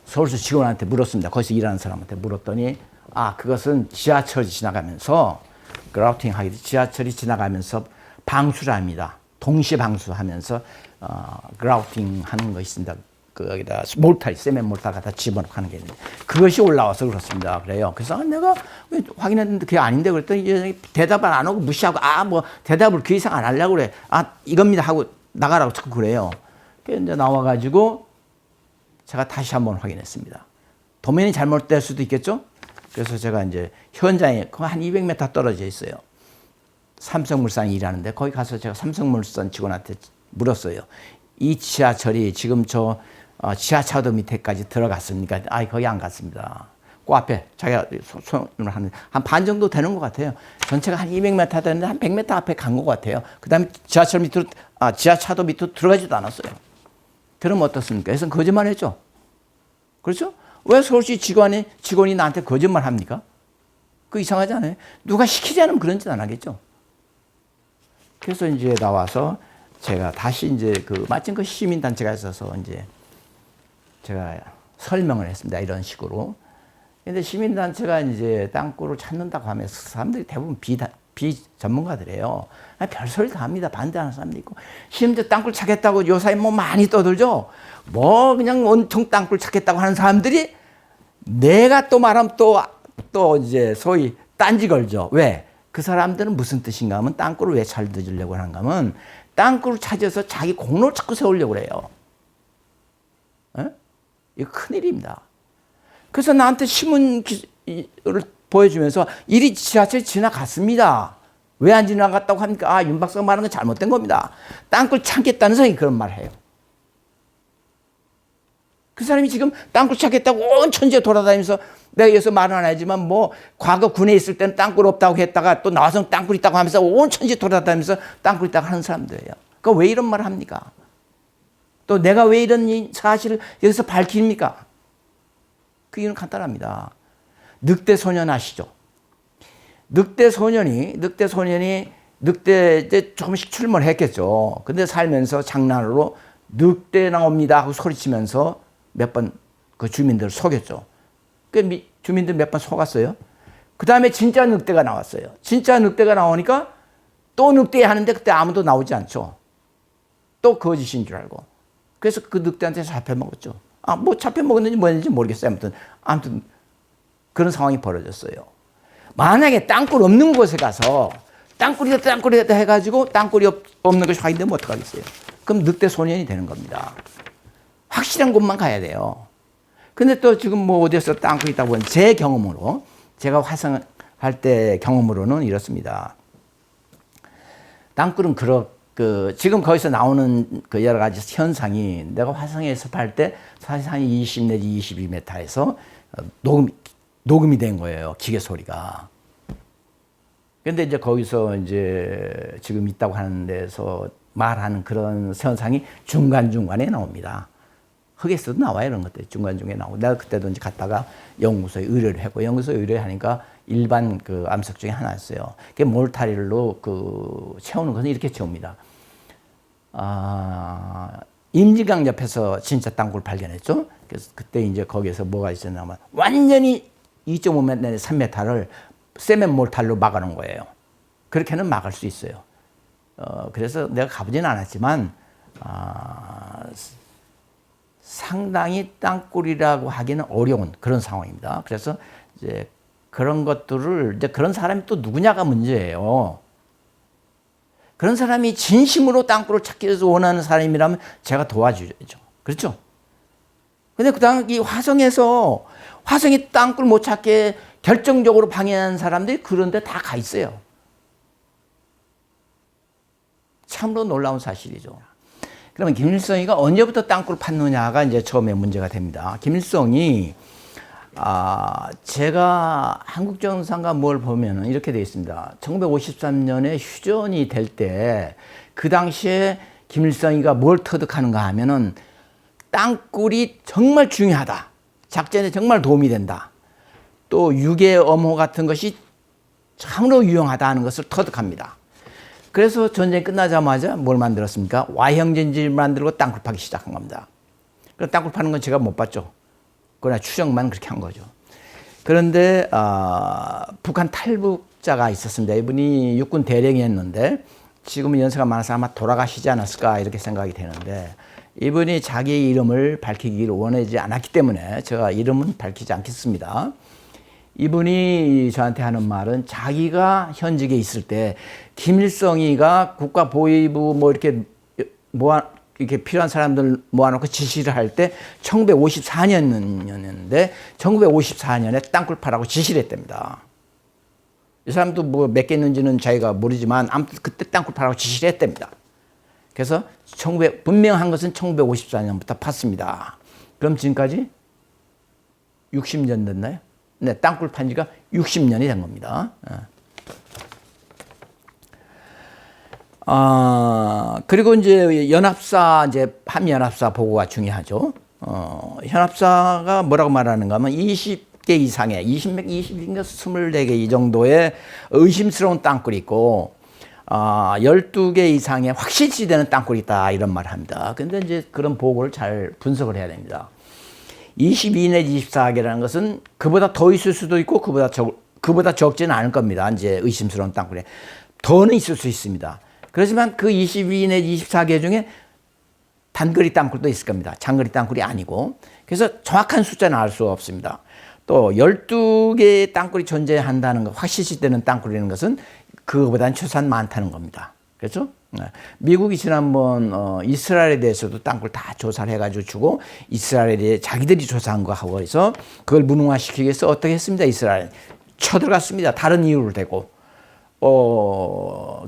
서울시 직원한테 물었습니다. 거기서 일하는 사람한테 물었더니 그것은 지하철이 지나가면서 그라우팅 하기 지하철이 지나가면서 방수를 합니다. 동시에 방수하면서 그라우팅 하는 것이 있습니다. 거기다 몰타, 세멘 몰타 갖다 집어넣고 하는 게 있는데 그것이 올라와서 그렇습니다. 그래요. 그래서 내가 확인했는데 그게 아닌데 그랬더니 대답을 안 하고 무시하고 뭐 대답을 그 이상 안 하려고 그래. 이겁니다 하고 나가라고 자꾸 그래요. 그래서 이제 나와가지고 제가 다시 한번 확인했습니다. 도면이 잘못될 수도 있겠죠? 그래서 제가 이제 현장에 한 200m 떨어져 있어요. 삼성물산이 일하는데 거기 가서 제가 삼성물산 직원한테 물었어요. 이 지하철이 지금 지하차도 밑에까지 들어갔습니까? 거기 안 갔습니다. 그 앞에 자기가 손으로 하는 한 반 정도 되는 것 같아요. 전체가 한 200m 되는데 한 100m 앞에 간 것 같아요. 그 다음에 지하철 밑으로, 지하차도 밑으로 들어가지도 않았어요. 그럼 어떻습니까? 그래서 거짓말 했죠. 그렇죠? 왜 서울시 직원이 나한테 거짓말 합니까? 그 이상하지 않아요? 누가 시키지 않으면 그런 짓 안 하겠죠. 그래서 이제 나와서 제가 다시 이제 마침 그 시민단체가 있어서 이제 제가 설명을 했습니다. 이런 식으로. 근데 시민단체가 이제 땅굴을 찾는다고 하면 사람들이 대부분 비전문가들이에요. 별소리 다 합니다. 반대하는 사람도 있고. 심지어 땅굴 찾겠다고 요사이 뭐 많이 떠들죠. 뭐 그냥 온통 땅굴 찾겠다고 하는 사람들이 내가 또 말하면 또 이제 소위 딴지 걸죠. 왜? 그 사람들은 무슨 뜻인가 하면 땅굴을 왜 찾으려고 하는가 하면 땅굴을 찾아서 자기 공로를 자꾸 세우려고 그래요. 이거 큰일입니다. 그래서 나한테 신문을 보여주면서 이리 지하철이 지나갔습니다. 왜 안 지나갔다고 합니까? 윤 박사가 말하는 건 잘못된 겁니다. 땅굴 찾겠다는 사람이 그런 말을 해요. 그 사람이 지금 땅굴 찾겠다고 온 천지에 돌아다니면서 내가 여기서 말은 안 하지만 뭐 과거 군에 있을 때는 땅굴 없다고 했다가 또 나와서 땅굴 있다고 하면서 온 천지 돌아다니면서 땅굴 있다고 하는 사람들이에요. 그러니까 왜 이런 말을 합니까? 또 내가 왜 이런 사실을 여기서 밝힙니까? 그 이유는 간단합니다. 늑대 소년 아시죠? 늑대 소년이 이제 조금씩 출몰을 했겠죠. 근데 살면서 장난으로 늑대 나옵니다 하고 소리치면서 몇 번 그 주민들을 속였죠. 그 주민들 몇 번 속았어요. 그 다음에 진짜 늑대가 나왔어요. 진짜 늑대가 나오니까 또 늑대 하는데 그때 아무도 나오지 않죠. 또 거짓인 줄 알고. 그래서 그 늑대한테 잡혀먹었죠. 뭐 잡혀먹었는지 뭐였는지 모르겠어요. 아무튼 그런 상황이 벌어졌어요. 만약에 땅굴 없는 곳에 가서 땅굴이다 해가지고 땅굴이 없는 것이 확인되면 어떡하겠어요? 그럼 늑대 소년이 되는 겁니다. 확실한 곳만 가야 돼요. 근데 또 지금 뭐 어디서 땅굴이 있다고 하는 제 경험으로 제가 화성할 때 경험으로는 이렇습니다. 땅굴은 지금 거기서 나오는 그 여러 가지 현상이 내가 화성에서 팔 때 사실 한 20 내지 22m에서 녹음이 된 거예요. 기계 소리가. 근데 이제 거기서 이제 지금 있다고 하는 데서 말하는 그런 현상이 중간중간에 나옵니다. 흑에서도 나와요. 이런 것들 중간중간에 나오고. 내가 그때도 이제 갔다가 연구소에 의뢰를 했고, 연구소에 의뢰하니까 일반 그 암석 중에 하나였어요. 그게 몰타리로 그 채우는 것은 이렇게 채웁니다. 임진강 옆에서 진짜 땅굴 발견했죠. 그래서 그때 이제 거기에서 뭐가 있었냐면 완전히 2.5m 내지 3m를 세멘 몰탈로 막아놓은 거예요. 그렇게는 막을 수 있어요. 그래서 내가 가보지는 않았지만 상당히 땅굴이라고 하기는 어려운 그런 상황입니다. 그래서 이제 그런 것들을 이제 그런 사람이 또 누구냐가 문제예요. 그런 사람이 진심으로 땅굴을 찾기 위해서 원하는 사람이라면 제가 도와주죠. 그렇죠? 근데 이 화성에서 화성이 땅굴 못 찾게 결정적으로 방해한 사람들이 그런 데 다 가 있어요. 참으로 놀라운 사실이죠. 그러면 김일성이가 언제부터 땅굴을 팠느냐가 이제 처음에 문제가 됩니다. 김일성이 제가 한국정상가 뭘 보면은 이렇게 되어 있습니다. 1953년에 휴전이 될 때 그 당시에 김일성이가 뭘 터득하는가 하면은 땅굴이 정말 중요하다. 작전에 정말 도움이 된다. 또 유괴 엄호 같은 것이 참으로 유용하다는 것을 터득합니다. 그래서 전쟁이 끝나자마자 뭘 만들었습니까? Y형전지를 만들고 땅굴 파기 시작한 겁니다. 그 땅굴 파는 건 제가 못 봤죠. 그러나 추정만 그렇게 한 거죠. 그런데 북한 탈북자가 있었습니다. 이분이 육군 대령이었는데 지금은 연세가 많아서 아마 돌아가시지 않았을까 이렇게 생각이 되는데 이분이 자기의 이름을 밝히기를 원하지 않았기 때문에 제가 이름은 밝히지 않겠습니다. 이분이 저한테 하는 말은 자기가 현직에 있을 때 김일성이가 국가보위부 이렇게 필요한 사람들 모아놓고 지시를 할 때 1954년이었는데 1954년에 땅굴 파라고 지시를 했답니다. 이 사람도 뭐 몇 개 있는지는 자기가 모르지만 아무튼 그때 땅굴 파라고 지시를 했답니다. 그래서 분명한 것은 1954년부터 팠습니다. 그럼 지금까지 60년 됐나요? 네, 땅굴 판 지가 60년이 된 겁니다. 그리고 이제 연합사, 이제 한미연합사 보고가 중요하죠. 현합사가 뭐라고 말하는가 하면 20개 이상의, 20인가 24개 이 정도의 의심스러운 땅굴이 있고, 12개 이상의 확실시 되는 땅굴이 있다, 이런 말을 합니다. 근데 이제 그런 보고를 잘 분석을 해야 됩니다. 22 내지 24개라는 것은 그보다 더 있을 수도 있고 그보다 적지는 않을 겁니다. 이제 의심스러운 땅굴에 더는 있을 수 있습니다. 그렇지만 그 22 내지 24개 중에 단거리 땅굴도 있을 겁니다. 장거리 땅굴이 아니고. 그래서 정확한 숫자는 알 수가 없습니다. 또 12개의 땅굴이 존재한다는 것, 확실시되는 땅굴이라는 것은 그거보다는 최소한 많다는 겁니다. 그렇죠? 미국이 지난번 이스라엘에 대해서도 땅굴 다 조사를 해가지고 주고 이스라엘에 자기들이 조사한 거 하고 해서 그걸 무능화시키기 위해서 어떻게 했습니다. 이스라엘 쳐들어갔습니다. 다른 이유를 대고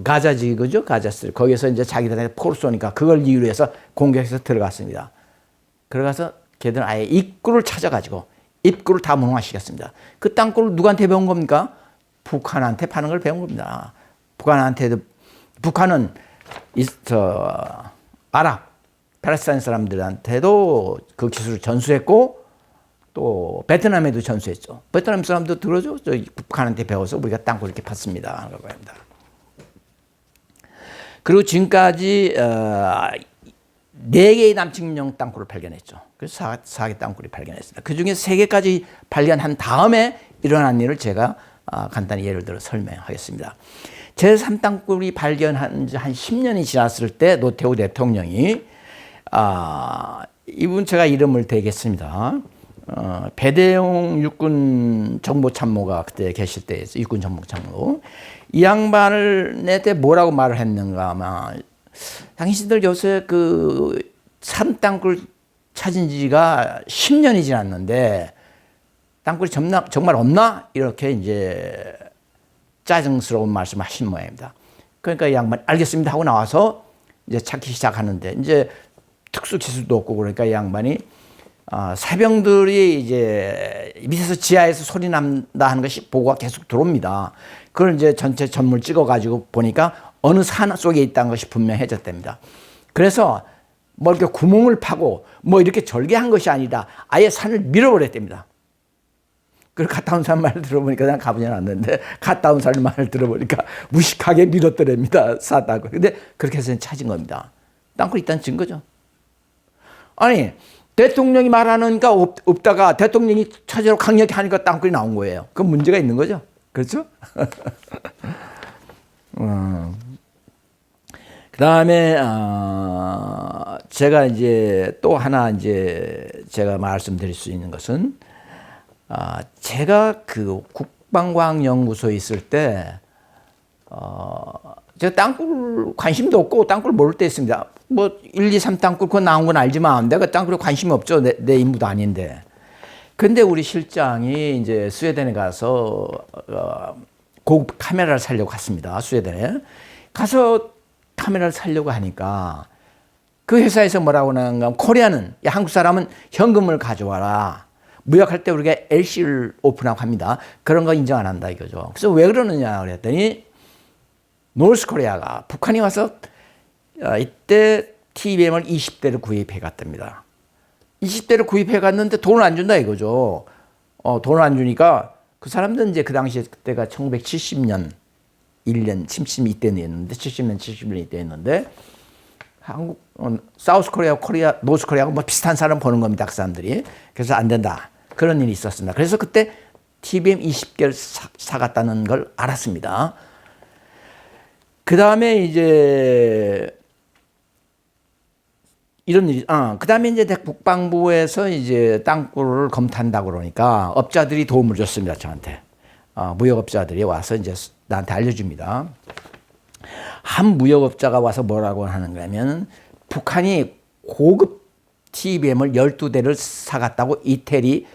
가자지 그죠? 가자스 거기서 이제 자기들한테 포를 쏘니까 그걸 이유로 해서 공격해서 들어갔습니다. 들어가서 걔들은 아예 입구를 찾아가지고 입구를 다 무능화시켰습니다. 그 땅굴을 누구한테 배운 겁니까? 북한한테 파는 걸 배운 겁니다. 북한은 아랍, 팔레스타인 사람들한테도 그 기술을 전수했고 또 베트남에도 전수했죠. 베트남 사람도 들어줘. 북한한테 배워서 우리가 땅굴 이렇게 팠습니다. 라고 합니다. 그리고 지금까지 4개의 남측령 땅굴을 발견했죠. 그래서 4개 땅굴이 발견했습니다. 그 중에 3개까지 발견한 다음에 일어난 일을 제가 간단히 예를 들어 설명하겠습니다. 제3땅굴이 발견한 지 한 10년이 지났을 때 노태우 대통령이 이분 제가 이름을 대겠습니다. 배대용 육군 정보참모가 그때 계실 때 육군 정보참모 이 양반한테 뭐라고 말을 했는가 아마 당신들 요새 그 산땅굴 찾은 지가 10년이 지났는데 땅굴이 정말 없나? 이렇게 이제 짜증스러운 말씀을 하신 모양입니다. 그러니까 이 양반이 알겠습니다 하고 나와서 이제 찾기 시작하는데 이제 특수 기술도 없고 그러니까 이 양반이 새병들이 이제 밑에서 지하에서 소리 난다 하는 것이 보고가 계속 들어옵니다. 그걸 이제 전체 전물 찍어가지고 보니까 어느 산 속에 있다는 것이 분명해졌답니다. 그래서 뭐 이렇게 구멍을 파고 뭐 이렇게 절개한 것이 아니라 아예 산을 밀어버렸답니다. 그걸 갔다 온 사람 말을 들어보니까 난 가보지 않았는데 갔다 온 사람 말을 들어보니까 무식하게 밀었더랍니다. 쌌다고. 근데 그렇게 해서 찾은 겁니다. 땅굴이 있다는 증거죠. 아니 대통령이 말하는가 없다가 대통령이 찾으러 강력히 하니까 땅굴이 나온 거예요. 그건 문제가 있는 거죠. 그렇죠? 그 다음에 제가 이제 또 하나 이제 제가 말씀드릴 수 있는 것은 제가 그 국방과학연구소에 있을 때 제가 땅굴 관심도 없고 땅굴 모를 때 있습니다. 뭐 1, 2, 3 땅굴 그거 나온 건 알지만 내가 땅굴에 관심이 없죠. 내 임무도 아닌데. 근데 우리 실장이 이제 스웨덴에 가서 고급 카메라를 사려고 갔습니다. 스웨덴에 가서 카메라를 사려고 하니까 그 회사에서 뭐라고 하는가 하면 코리아는 야, 한국 사람은 현금을 가져와라. 무역할 때 우리가 LC를 오픈하고 합니다. 그런 거 인정 안 한다 이거죠. 그래서 왜 그러느냐 그랬더니 노스코리아가 북한이 와서 이때 TBM을 20대를 구입해 갔답니다. 20대를 구입해 갔는데 돈을 안 준다 이거죠. 돈을 안 주니까 그 사람들은 이제 그 당시에 그때가 1970년 1년 70년 이때였는데 70년 71년 이때였는데 한국 사우스 코리아 코리아 노스 코리아하고 뭐 비슷한 사람 보는 겁니다. 그 사람들이. 그래서 안 된다. 그런 일이 있었습니다. 그래서 그때 TBM 20개를 사갔다는 걸 알았습니다. 그 다음에 이제 이런 일이, 그 다음에 이제 국방부에서 이제 땅굴을 검토한다고 그러니까 업자들이 도움을 줬습니다. 저한테. 무역업자들이 와서 이제 나한테 알려줍니다. 한 무역업자가 와서 뭐라고 하는 거냐면 북한이 고급 TBM을 12대를 사갔다고 이태리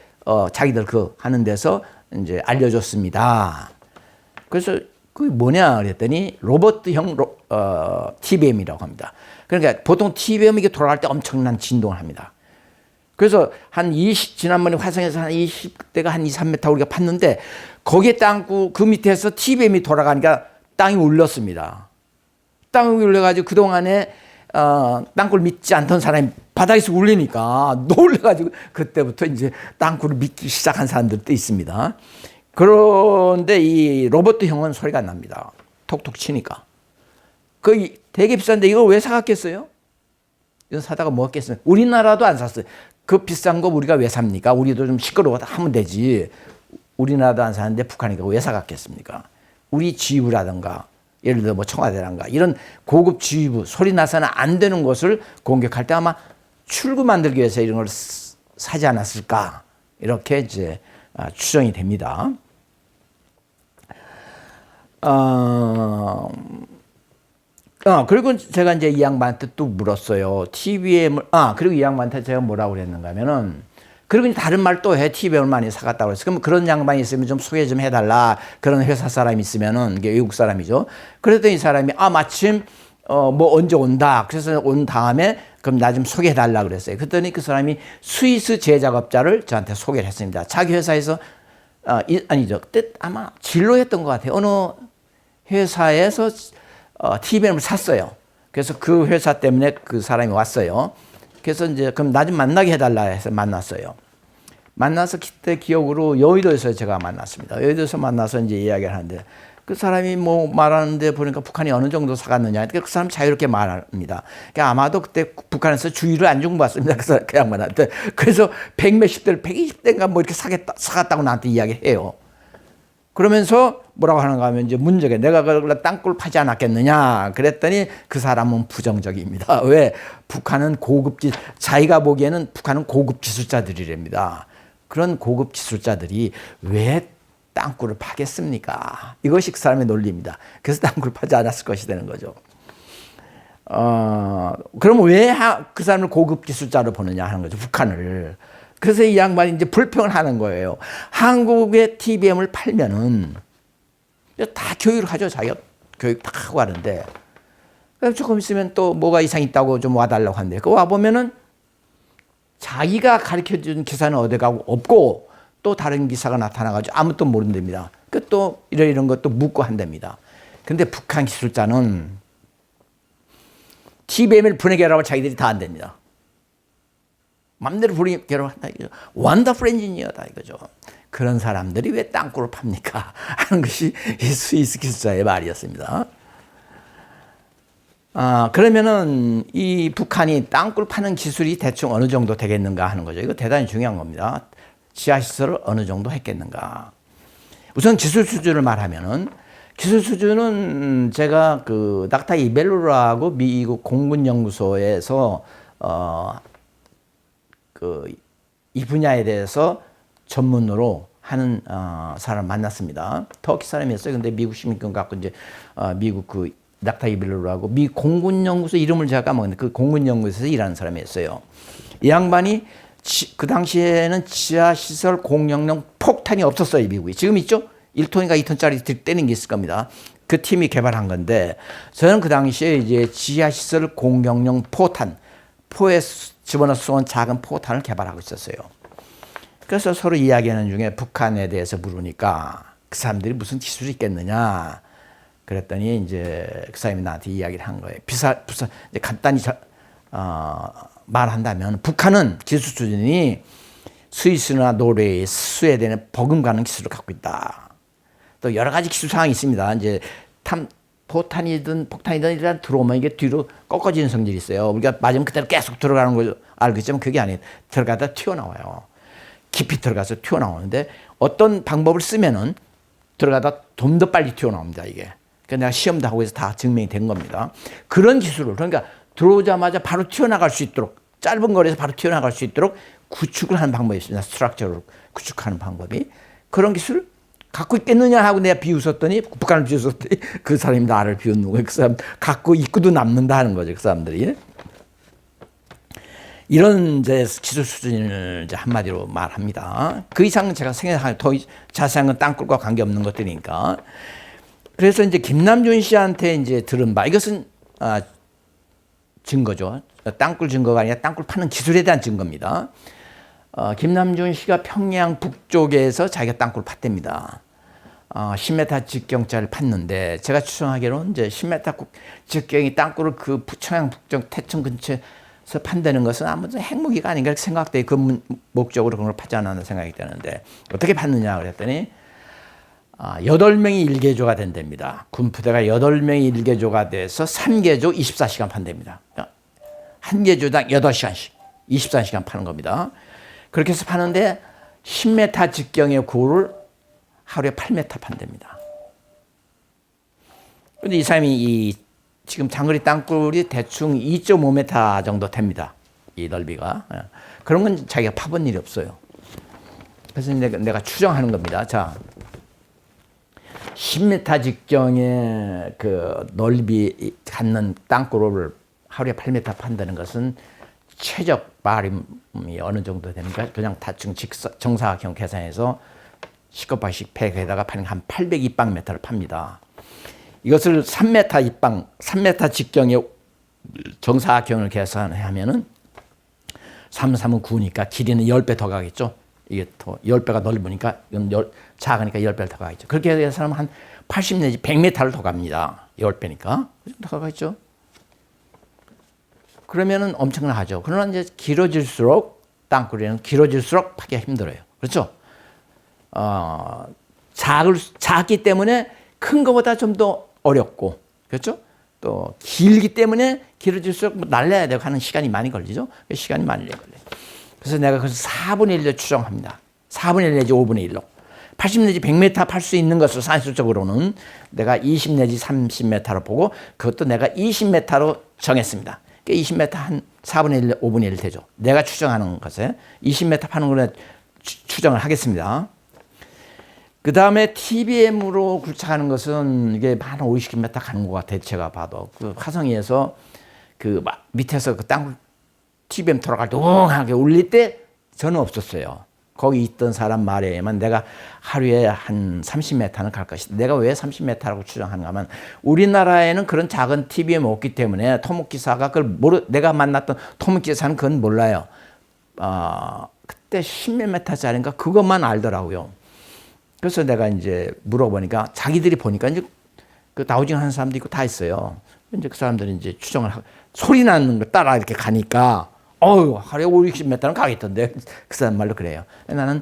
자기들 그 하는 데서 이제 알려줬습니다. 그래서 그게 뭐냐 그랬더니 로버트형 TBM이라고 합니다. 그러니까 보통 TBM 이게 돌아갈 때 엄청난 진동을 합니다. 그래서 지난번에 화성에서 한 20대가 한 2, 3m 우리가 팠는데 거기에 땅굴 그 밑에서 TBM이 돌아가니까 땅이 울렸습니다. 땅이 울려가지고 그동안에 땅굴 믿지 않던 사람이 바닥에서 울리니까 놀래가지고 그때부터 이제 땅굴을 믿기 시작한 사람들도 있습니다. 그런데 이 로버트 형은 소리가 안 납니다. 톡톡 치니까. 그 되게 비싼데 이걸 왜 사갔겠어요? 이거 사다가 뭐 했겠어요? 우리나라도 안 샀어요. 그 비싼 거 우리가 왜 삽니까? 우리도 좀 시끄러워 하면 되지. 우리나라도 안 사는데 북한이 그거 왜 사갔겠습니까? 우리 지휘부라든가 예를 들어 뭐 청와대란가 이런 고급 지휘부 소리 나서는 안 되는 곳을 공격할 때 아마 출구 만들기 위해서 이런 걸 사지 않았을까 이렇게 이제 추정이 됩니다. 그리고 제가 이제 이 양반한테 또 물었어요. TBM을, 그리고 이 양반한테 제가 뭐라고 그랬는가 하면은, 그리고 다른 말 또 해. TBM을 많이 사갔다고 그랬어요. 그럼 그런 양반이 있으면 좀 소개 좀 해달라. 그런 회사 사람이 있으면은, 이게 외국 사람이죠. 그랬더니 이 사람이, 마침, 뭐 언제 온다. 그래서 온 다음에, 그럼 나 좀 소개해달라 그랬어요. 그랬더니 그 사람이 스위스 제작업자를 저한테 소개를 했습니다. 자기 회사에서, 아니죠. 그때 아마 진로했던 것 같아요. 어느 회사에서 TBM을 샀어요. 그래서 그 회사 때문에 그 사람이 왔어요. 그래서 이제 그럼 나 좀 만나게 해달라 해서 만났어요. 만나서 그때 기억으로 여의도에서 제가 만났습니다. 여의도에서 만나서 이제 이야기를 하는데 그 사람이 뭐 말하는데 보니까 북한이 어느 정도 사갔느냐. 그 사람 자유롭게 말합니다. 그러니까 아마도 그때 북한에서 주의를 안 준 것 같습니다. 그 양반한테. 그래서 100몇십 대를 120대인가 뭐 이렇게 사갔다고 나한테 이야기해요. 그러면서 뭐라고 하는가 하면 이제 문제가 내가 그걸 땅굴 파지 않았겠느냐 그랬더니 그 사람은 부정적입니다. 왜? 북한은 자기가 보기에는 북한은 고급 기술자들이랍니다. 그런 고급 기술자들이 왜 땅굴을 파겠습니까? 이것이 그 사람의 논리입니다. 그래서 땅굴을 파지 않았을 것이 되는 거죠. 그럼 왜 그 사람을 고급 기술자로 보느냐 하는 거죠. 북한을. 그래서 이 양반이 이제 불평을 하는 거예요. 한국의 TBM을 팔면은 다 교육을 하죠. 자기가 교육 다 하고 하는데. 조금 있으면 또 뭐가 이상 있다고 좀 와달라고 하는데. 그 와보면은 자기가 가르쳐 준 기사는 어디가고 없고 또 다른 기사가 나타나가지고 아무것도 모른답니다. 그 또 이런 것도 묻고 한답니다. 근데 북한 기술자는 TBM을 분해 결합을 자기들이 다 안 됩니다. 맘대로 분해 결합한다 이거죠. 원더풀 엔지니어다 이거죠. 그런 사람들이 왜 땅굴을 팝니까? 하는 것이 스위스 기술자의 말이었습니다. 그러면은 이 북한이 땅굴 파는 기술이 대충 어느 정도 되겠는가 하는 거죠. 이거 대단히 중요한 겁니다. 지하시설을 어느 정도 했겠는가. 우선 기술 수준을 말하면은 기술 수준은 제가 그 닥터 이벨로라고 미국 공군연구소에서 이 분야에 대해서 전문으로 하는 사람 만났습니다. 터키 사람이었어요. 근데 미국 시민권 갖고 이제 미국 그 닥터 이벨로라고 미 공군연구소 이름을 제가 까먹었는데 그 공군연구소에서 일하는 사람이었어요. 이 양반이 그 당시에는 지하시설 공격용 폭탄이 없었어요, 미국이. 지금 있죠? 1톤인가 2톤짜리 떼는 게 있을 겁니다. 그 팀이 개발한 건데, 저는 그 당시에 이제 지하시설 공격용 포탄, 포에 집어넣어서 쏜 작은 포탄을 개발하고 있었어요. 그래서 서로 이야기하는 중에 북한에 대해서 물으니까 그 사람들이 무슨 기술이 있겠느냐. 그랬더니 이제 그 사람이 나한테 이야기를 한 거예요. 이제 간단히 말한다면 북한은 기술 수준이 스위스나 노르웨이, 스웨덴에 버금가는 기술을 갖고 있다. 또 여러 가지 기술 사항이 있습니다. 이제 포탄이든 폭탄이든 일단 들어오면 이게 뒤로 꺾어지는 성질이 있어요. 우리가 맞으면 그대로 계속 들어가는 걸 알겠지만 그게 아니에요. 들어가다 튀어나와요. 깊이 들어가서 튀어나오는데 어떤 방법을 쓰면은 들어가다 좀 더 빨리 튀어나옵니다. 이게. 그러니까 내가 시험도 하고 해서 다 증명이 된 겁니다. 그런 기술을 그러니까 들어오자마자 바로 튀어나갈 수 있도록 짧은 거리에서 바로 튀어나갈 수 있도록 구축을 하는 방법이 있습니다. 스트럭처를 구축하는 방법이. 그런 기술을 갖고 있겠느냐 하고 내가 비웃었더니 북한을 비웃었더니 그 사람이 나를 비웃는 거예요. 그 사람 갖고 있고도 남는다 하는 거죠. 그 사람들이. 이런 이제 기술 수준을 이제 한마디로 말합니다. 그 이상은 제가 생각할 더 자세한 건 땅굴과 관계없는 것들이니까. 그래서 이제 김남준 씨한테 이제 들은 바 이것은 증거죠. 땅굴 증거가 아니라 땅굴 파는 기술에 대한 증거입니다. 김남준 씨가 평양 북쪽에서 자기가 땅굴 팠답니다. 10m 직경짜리를 팠는데 제가 추정하기로는 이제 10m 직경이 땅굴을 그 평양 북쪽 태천 근처에서 판다는 것은 아무튼 핵무기가 아닌가 생각돼. 그 목적으로 그걸 파지 않았나 생각이 되는데 어떻게 팠느냐 그랬더니 8명이 1개조가 된답니다. 군부대가 8명이 1개조가 돼서 3개조 24시간 판답니다. 한 개조당 8시간씩 24시간 파는 겁니다. 그렇게 해서 파는데 10m 직경의 굴을 하루에 8m 판답니다. 그런데 이 사람이 지금 장거리 땅굴이 대충 2.5m 정도 됩니다. 이 넓이가. 그런 건 자기가 파본 일이 없어요. 그래서 내가 추정하는 겁니다. 자, 10m 직경의 그 넓이 갖는 땅굴을 하루에 8m 판다는 것은 최적 바림이 어느 정도 되는가? 그냥 대충 정사각형 계산해서 10곱하기 100에다가 파는 한 800입방미터를 팝니다. 이것을 3m 직경의 정사각형을 계산하면은 3, 3은 9니까 길이는 10배 더 가겠죠. 이게 더 10배가 넓으니까 작으니까 10배를 더 가겠죠. 그렇게 해서 한 80 내지 100m를 더 갑니다. 10배니까. 더 가겠죠. 그러면은 엄청나죠. 그러나 이제 길어질수록 땅굴에는 길어질수록 파기가 힘들어요. 그렇죠? 작기 때문에 큰 것보다 좀 더 어렵고, 그렇죠? 또 길기 때문에 길어질수록 날려야 되고 하는 시간이 많이 걸리죠. 시간이 많이 걸려요. 그래서 내가 그래서 4분의 1로 추정합니다. 4분의 1 내지 5분의 1로. 80 내지 100m 팔 수 있는 것을 산술적으로는 내가 20 내지 30m로 보고 그것도 내가 20m로 정했습니다. 20m 한 4분의 1, 5분의 1 되죠. 내가 추정하는 것에 20m 파는 걸로 추정을 하겠습니다. 그 다음에 TBM으로 굴착하는 것은 이게 한 50km 가는 것 같아요. 제가 봐도. 그 화성에서 그 밑에서 그 땅 TBM 돌아갈 때 웅하게 울릴 때 저는 없었어요. 거기 있던 사람 말에 의하면 내가 하루에 한 30m는 갈 것이다. 내가 왜 30m라고 추정하는가 하면 우리나라에는 그런 작은 TBM이 없기 때문에 토목기사가 그걸 내가 만났던 토목기사는 그건 몰라요. 그때 10몇 m짜리인가 그것만 알더라고요. 그래서 내가 이제 물어보니까 자기들이 보니까 이제 그 다우징 하는 사람도 있고 다 있어요. 이제 그 사람들이 이제 추정을 소리 나는 거 따라 이렇게 가니까 하루에 5, 60m는 가겠던데 그 사람 말로 그래요. 나는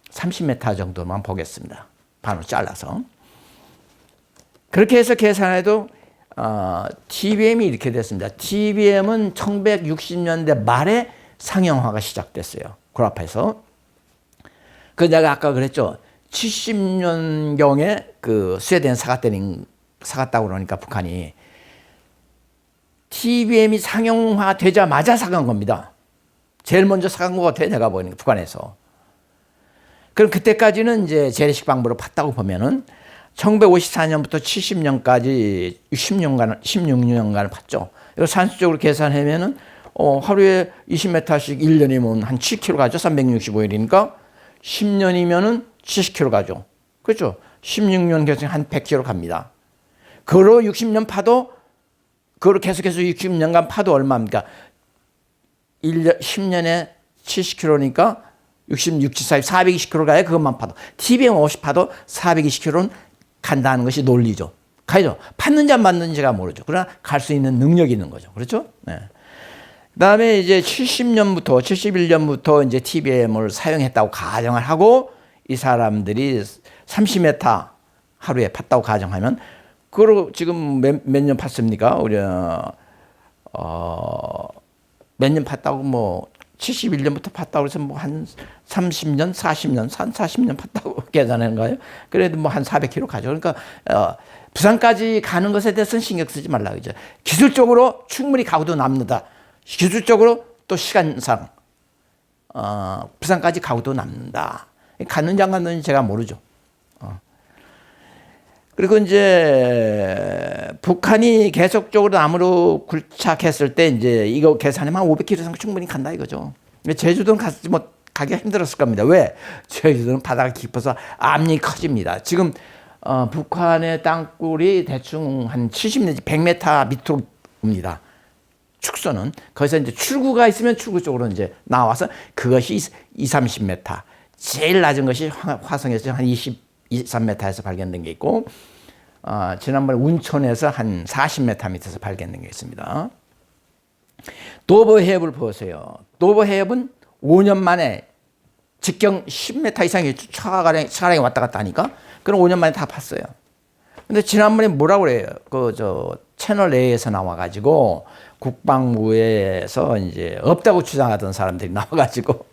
30m 정도만 보겠습니다. 반으로 잘라서. 그렇게 해서 계산해도 TBM이 이렇게 됐습니다. TBM은 1960년대 말에 상용화가 시작됐어요. 그라파에서. 그 내가 아까 그랬죠. 70년경에 그 스웨덴 사갔다고 그러니까 북한이 TBM이 상용화 되자마자 사간 겁니다. 제일 먼저 사간 것 같아요. 내가 보니까 북한에서. 그럼 그때까지는 이제 재래식 방법으로 팠다고 보면은 1954년부터 70년까지 16년간을 팠죠. 이거 산수적으로 계산하면은 하루에 20m씩 1년이면 한 7km 가죠. 365일이니까 10년이면은 70km 가죠. 그렇죠? 16년 계속 한 100km 갑니다. 그로 60년 파도 그걸 계속해서 60년간 파도 얼마입니까? 10년에 70km니까 66, 74, 420km 가야 그것만 파도. TBM 50 파도 420km는 간다는 것이 논리죠. 가죠. 팠는지 안 팠는지 제가 모르죠. 그러나 갈 수 있는 능력이 있는 거죠. 그렇죠? 네. 그 다음에 이제 71년부터 이제 TBM을 사용했다고 가정을 하고 이 사람들이 30m 하루에 팠다고 가정하면 그걸 지금 몇 년 팠습니까? 우리 몇 년 팠다고 뭐 71년부터 팠다고 해서 뭐 한 30년, 40년, 한 40년 팠다고 계산하는 거예요. 그래도 뭐 한 400km 가죠. 그러니까 부산까지 가는 것에 대해서는 신경 쓰지 말라 그죠. 기술적으로 충분히 가고도 남는다. 기술적으로 또 시간상 부산까지 가고도 남는다. 갔는지 안 갔는지 제가 모르죠. 그리고 이제 북한이 계속적으로 남으로 굴착했을 때 이제 이거 계산하면 한 500km 이상 충분히 간다 이거죠. 제주도는 가기가 힘들었을 겁니다. 왜? 제주도는 바다가 깊어서 압력이 커집니다. 지금 북한의 땅굴이 대충 한 70 내지 100m 밑으로 옵니다. 축소는 거기서 이제 출구가 있으면 출구 쪽으로 이제 나와서 그것이 20-30m. 제일 낮은 것이 화성에서 한 23m에서 발견된 게 있고 지난번에 운천에서 한 40m 밑에서 발견된 게 있습니다. 도버 해협을 보세요. 도버 해협은 5년 만에 직경 10m 이상이 차량이 왔다 갔다 하니까 그럼 5년 만에 다 팠어요. 근데 지난번에 뭐라고 그래요? 채널 A에서 나와가지고 국방부에서 이제 없다고 주장하던 사람들이 나와가지고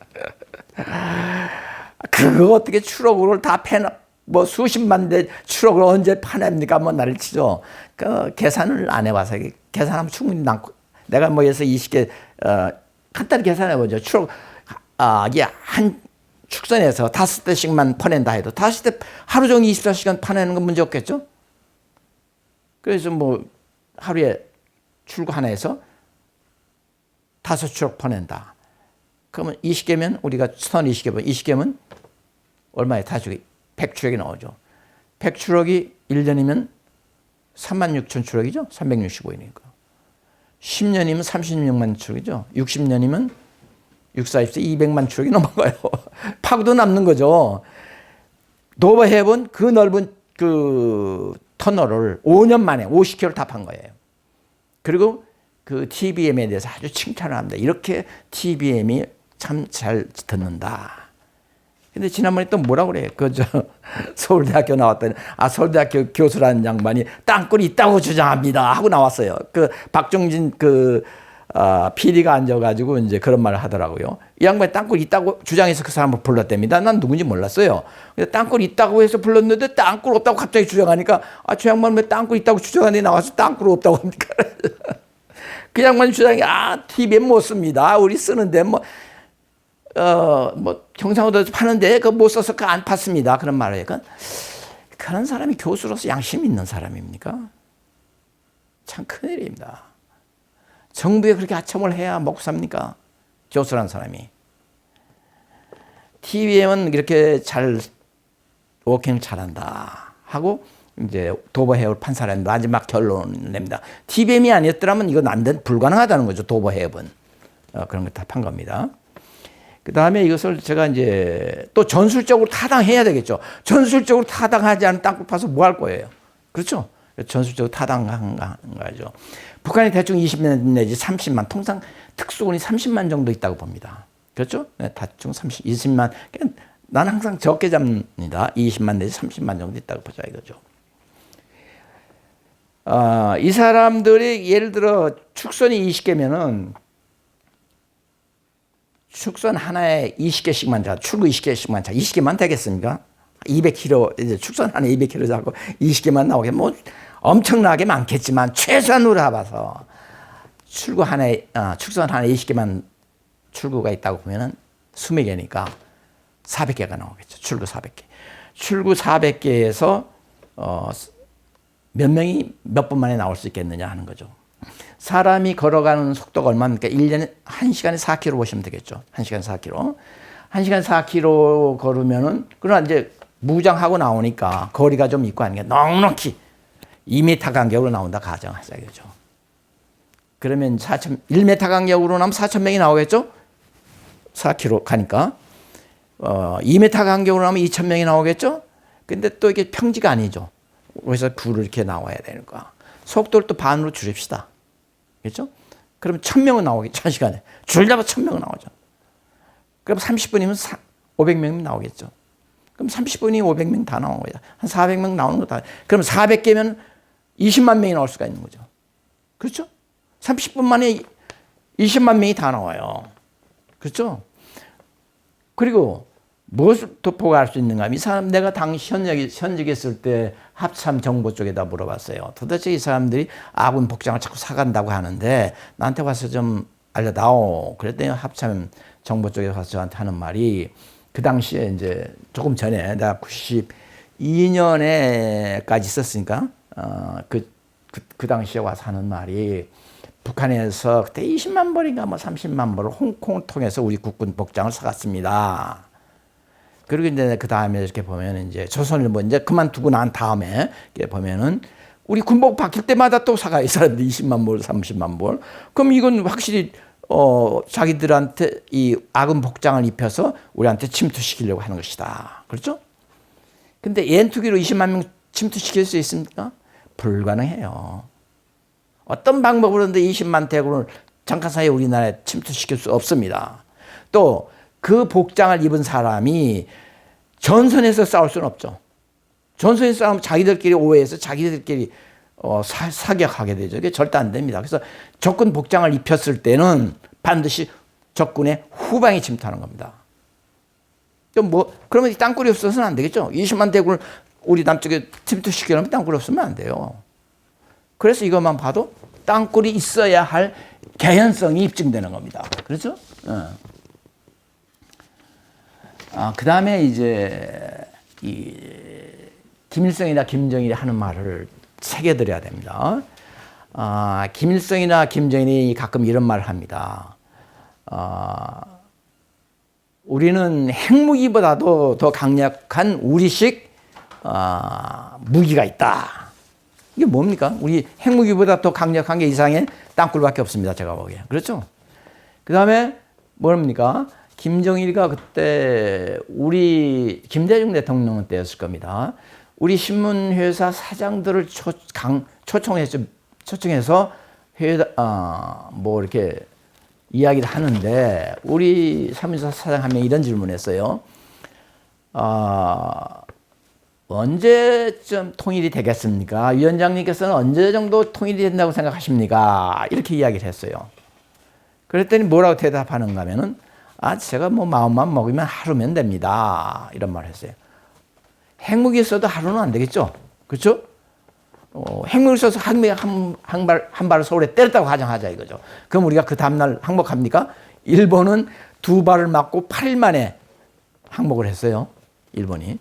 그거 어떻게 추록을 다 패나 뭐 수십만 대 추록을 언제 파냅니까? 뭐 나를 치죠. 그 계산을 안 해봐서 계산하면 충분히 남고 내가 뭐 해서 20개 간단히 계산해보죠. 추록 이게 한 축선에서 5대씩만 퍼낸다 해도 5대 하루 종일 24시간 파내는 건 문제 없겠죠? 그래서 뭐 하루에 출구 하나에서 5추록 퍼낸다. 그러면 20개면 우리가 선 20개면 20개면 얼마에 100추록이 나오죠. 100추록이 1년이면 36,000추록이죠. 365일이니까. 10년이면 36만 추록이죠. 60년이면 64, 200만 추록이 넘어가요. 파고도 남는 거죠. 도버 해협은 그 넓은 그 터널을 5년 만에 50km 다 판 거예요. 그리고 그 TBM에 대해서 아주 칭찬을 합니다. 이렇게 TBM이 참 잘 듣는다. 근데 지난번에 또 뭐라고 그래요? 서울대학교 나왔더니, 서울대학교 교수라는 양반이 땅굴이 있다고 주장합니다. 하고 나왔어요. 박종진 PD가 앉아가지고 이제 그런 말을 하더라고요. 이 양반이 땅굴이 있다고 주장해서 그 사람을 불렀답니다. 난 누군지 몰랐어요. 근데 땅굴이 있다고 해서 불렀는데 땅굴 없다고 갑자기 주장하니까, 저 양반 왜 땅굴 있다고 주장하니 나와서 땅굴 없다고 합니까? 그 양반 주장이, TV에 못 씁니다. 우리 쓰는데 경상도에서 파는데 그거 못 써서 안 팠습니다. 그런 말을 해요. 그런 사람이 교수로서 양심 있는 사람입니까? 참 큰일입니다. 정부에 그렇게 하청을 해야 먹고 삽니까? 교수라는 사람이. TBM은 이렇게 워킹 잘한다 하고 이제 도버 해협을 판 사람이 마지막 결론을 냅니다. TBM이 아니었더라면 이건 불가능하다는 거죠. 도버 해협은. 그런 걸 다 판 겁니다. 그 다음에 이것을 제가 이제 또 전술적으로 타당해야 되겠죠. 전술적으로 타당하지 않은 땅굴 파서 뭐 할 거예요? 그렇죠? 전술적으로 타당한 거죠. 북한이 대충 20만 내지 30만, 통상 특수군이 30만 정도 있다고 봅니다. 그렇죠? 네, 대충 20만. 나는 항상 적게 잡니다. 20만 내지 30만 정도 있다고 보자 이거죠. 이 사람들이 예를 들어 축선이 20개면은 축선 하나에 20개씩만 자, 출구 20개씩만 자, 20개만 되겠습니까? 200km, 이제 축선 하나에 200km 잡고 20개만 나오게, 뭐, 엄청나게 많겠지만, 최소한으로 잡아서, 출구 하나에, 축선 하나에 20개만 출구가 있다고 보면은 20개니까 400개가 나오겠죠. 출구 400개. 출구 400개에서, 몇 명이 몇 분 만에 나올 수 있겠느냐 하는 거죠. 사람이 걸어가는 속도가 얼마입니까? 1년에 1시간에 4km 보시면 되겠죠. 1시간에 4km. 1시간 4km 걸으면은, 그러나 이제 무장하고 나오니까 거리가 좀 있고 하는 게 넉넉히 2m 간격으로 나온다 가정하자 이거죠. 그러면 1m 간격으로 나면 4,000명이 나오겠죠? 4km 가니까. 2m 간격으로 나면 2,000명이 나오겠죠? 근데 또 이게 평지가 아니죠. 그래서 9를 이렇게 나와야 되니까. 속도를 또 반으로 줄입시다. 그렇죠? 그럼 1,000명은 나오겠죠, 1시간에. 줄잡아 1,000명은 나오죠. 그럼 30분이면 500명이 나오겠죠. 그럼 30분이 500명 다 나온 거야. 한 400명 나오는 거 다. 그럼 400개면 20만 명이 나올 수가 있는 거죠. 그렇죠? 30분 만에 20만 명이 다 나와요. 그렇죠? 그리고 무엇을 도포가 할 수 있는가? 이 사람 내가 당시 현직에 있을 때 합참 정보 쪽에다 물어봤어요. 도대체 이 사람들이 아군 복장을 자꾸 사간다고 하는데 나한테 와서 좀 알려다오. 그랬더니 합참 정보 쪽에 와서 저한테 하는 말이 그 당시에 이제 조금 전에 내가 92년에까지 있었으니까 그 당시에 와서 하는 말이 북한에서 그때 20만 벌인가 뭐 30만 벌을 홍콩을 통해서 우리 국군 복장을 사갔습니다. 그리고 이제 그 다음에 이렇게 보면 이제 조선일보 이제 그만두고 난 다음에 이렇게 보면은 우리 군복 바뀔 때마다 또 사가 이 사람들 20만 벌, 30만 벌. 그럼 이건 확실히 자기들한테 이 아군 복장을 입혀서 우리한테 침투시키려고 하는 것이다. 그렇죠? 근데 엔투기로 20만 명 침투시킬 수 있습니까? 불가능해요. 어떤 방법으로든 20만 대군을 잠깐 사이에 우리나라에 침투시킬 수 없습니다. 또 그 복장을 입은 사람이 전선에서 싸울 수는 없죠. 전선에서 싸우면 자기들끼리 오해해서 자기들끼리 사격하게 되죠. 이게 절대 안 됩니다. 그래서 적군 복장을 입혔을 때는 반드시 적군의 후방에 침투하는 겁니다. 그러면 땅굴이 없어서는 안 되겠죠. 20만 대군을 우리 남쪽에 침투시키려면 땅굴이 없으면 안 돼요. 그래서 이것만 봐도 땅굴이 있어야 할 개연성이 입증되는 겁니다. 그렇죠? 그 다음에 이제 김일성이나 김정일이 하는 말을 새겨드려야 됩니다. 김일성이나 김정일이 가끔 이런 말을 합니다. 우리는 핵무기보다도 더 강력한 우리식 무기가 있다. 이게 뭡니까? 우리 핵무기보다 더 강력한 게 이상의 땅굴밖에 없습니다. 제가 보기에. 그렇죠? 그 다음에 뭡니까? 김정일이가 그때 우리 김대중 대통령 때였을 겁니다. 우리 신문회사 사장들을 초청해서 뭐 이렇게 이야기를 하는데 우리 사무소 사장 한 명이 이런 질문했어요. 언제쯤 통일이 되겠습니까? 위원장님께서는 언제 정도 통일이 된다고 생각하십니까? 이렇게 이야기를 했어요. 그랬더니 뭐라고 대답하는가 하면은 제가 뭐 마음만 먹으면 하루면 됩니다. 이런 말을 했어요. 핵무기 써도 하루는 안 되겠죠? 그렇죠? 핵무기 써서 한 발을 서울에 때렸다고 가정하자 이거죠. 그럼 우리가 그 다음날 항복합니까? 일본은 2발을 맞고 8일 만에 항복을 했어요. 일본이.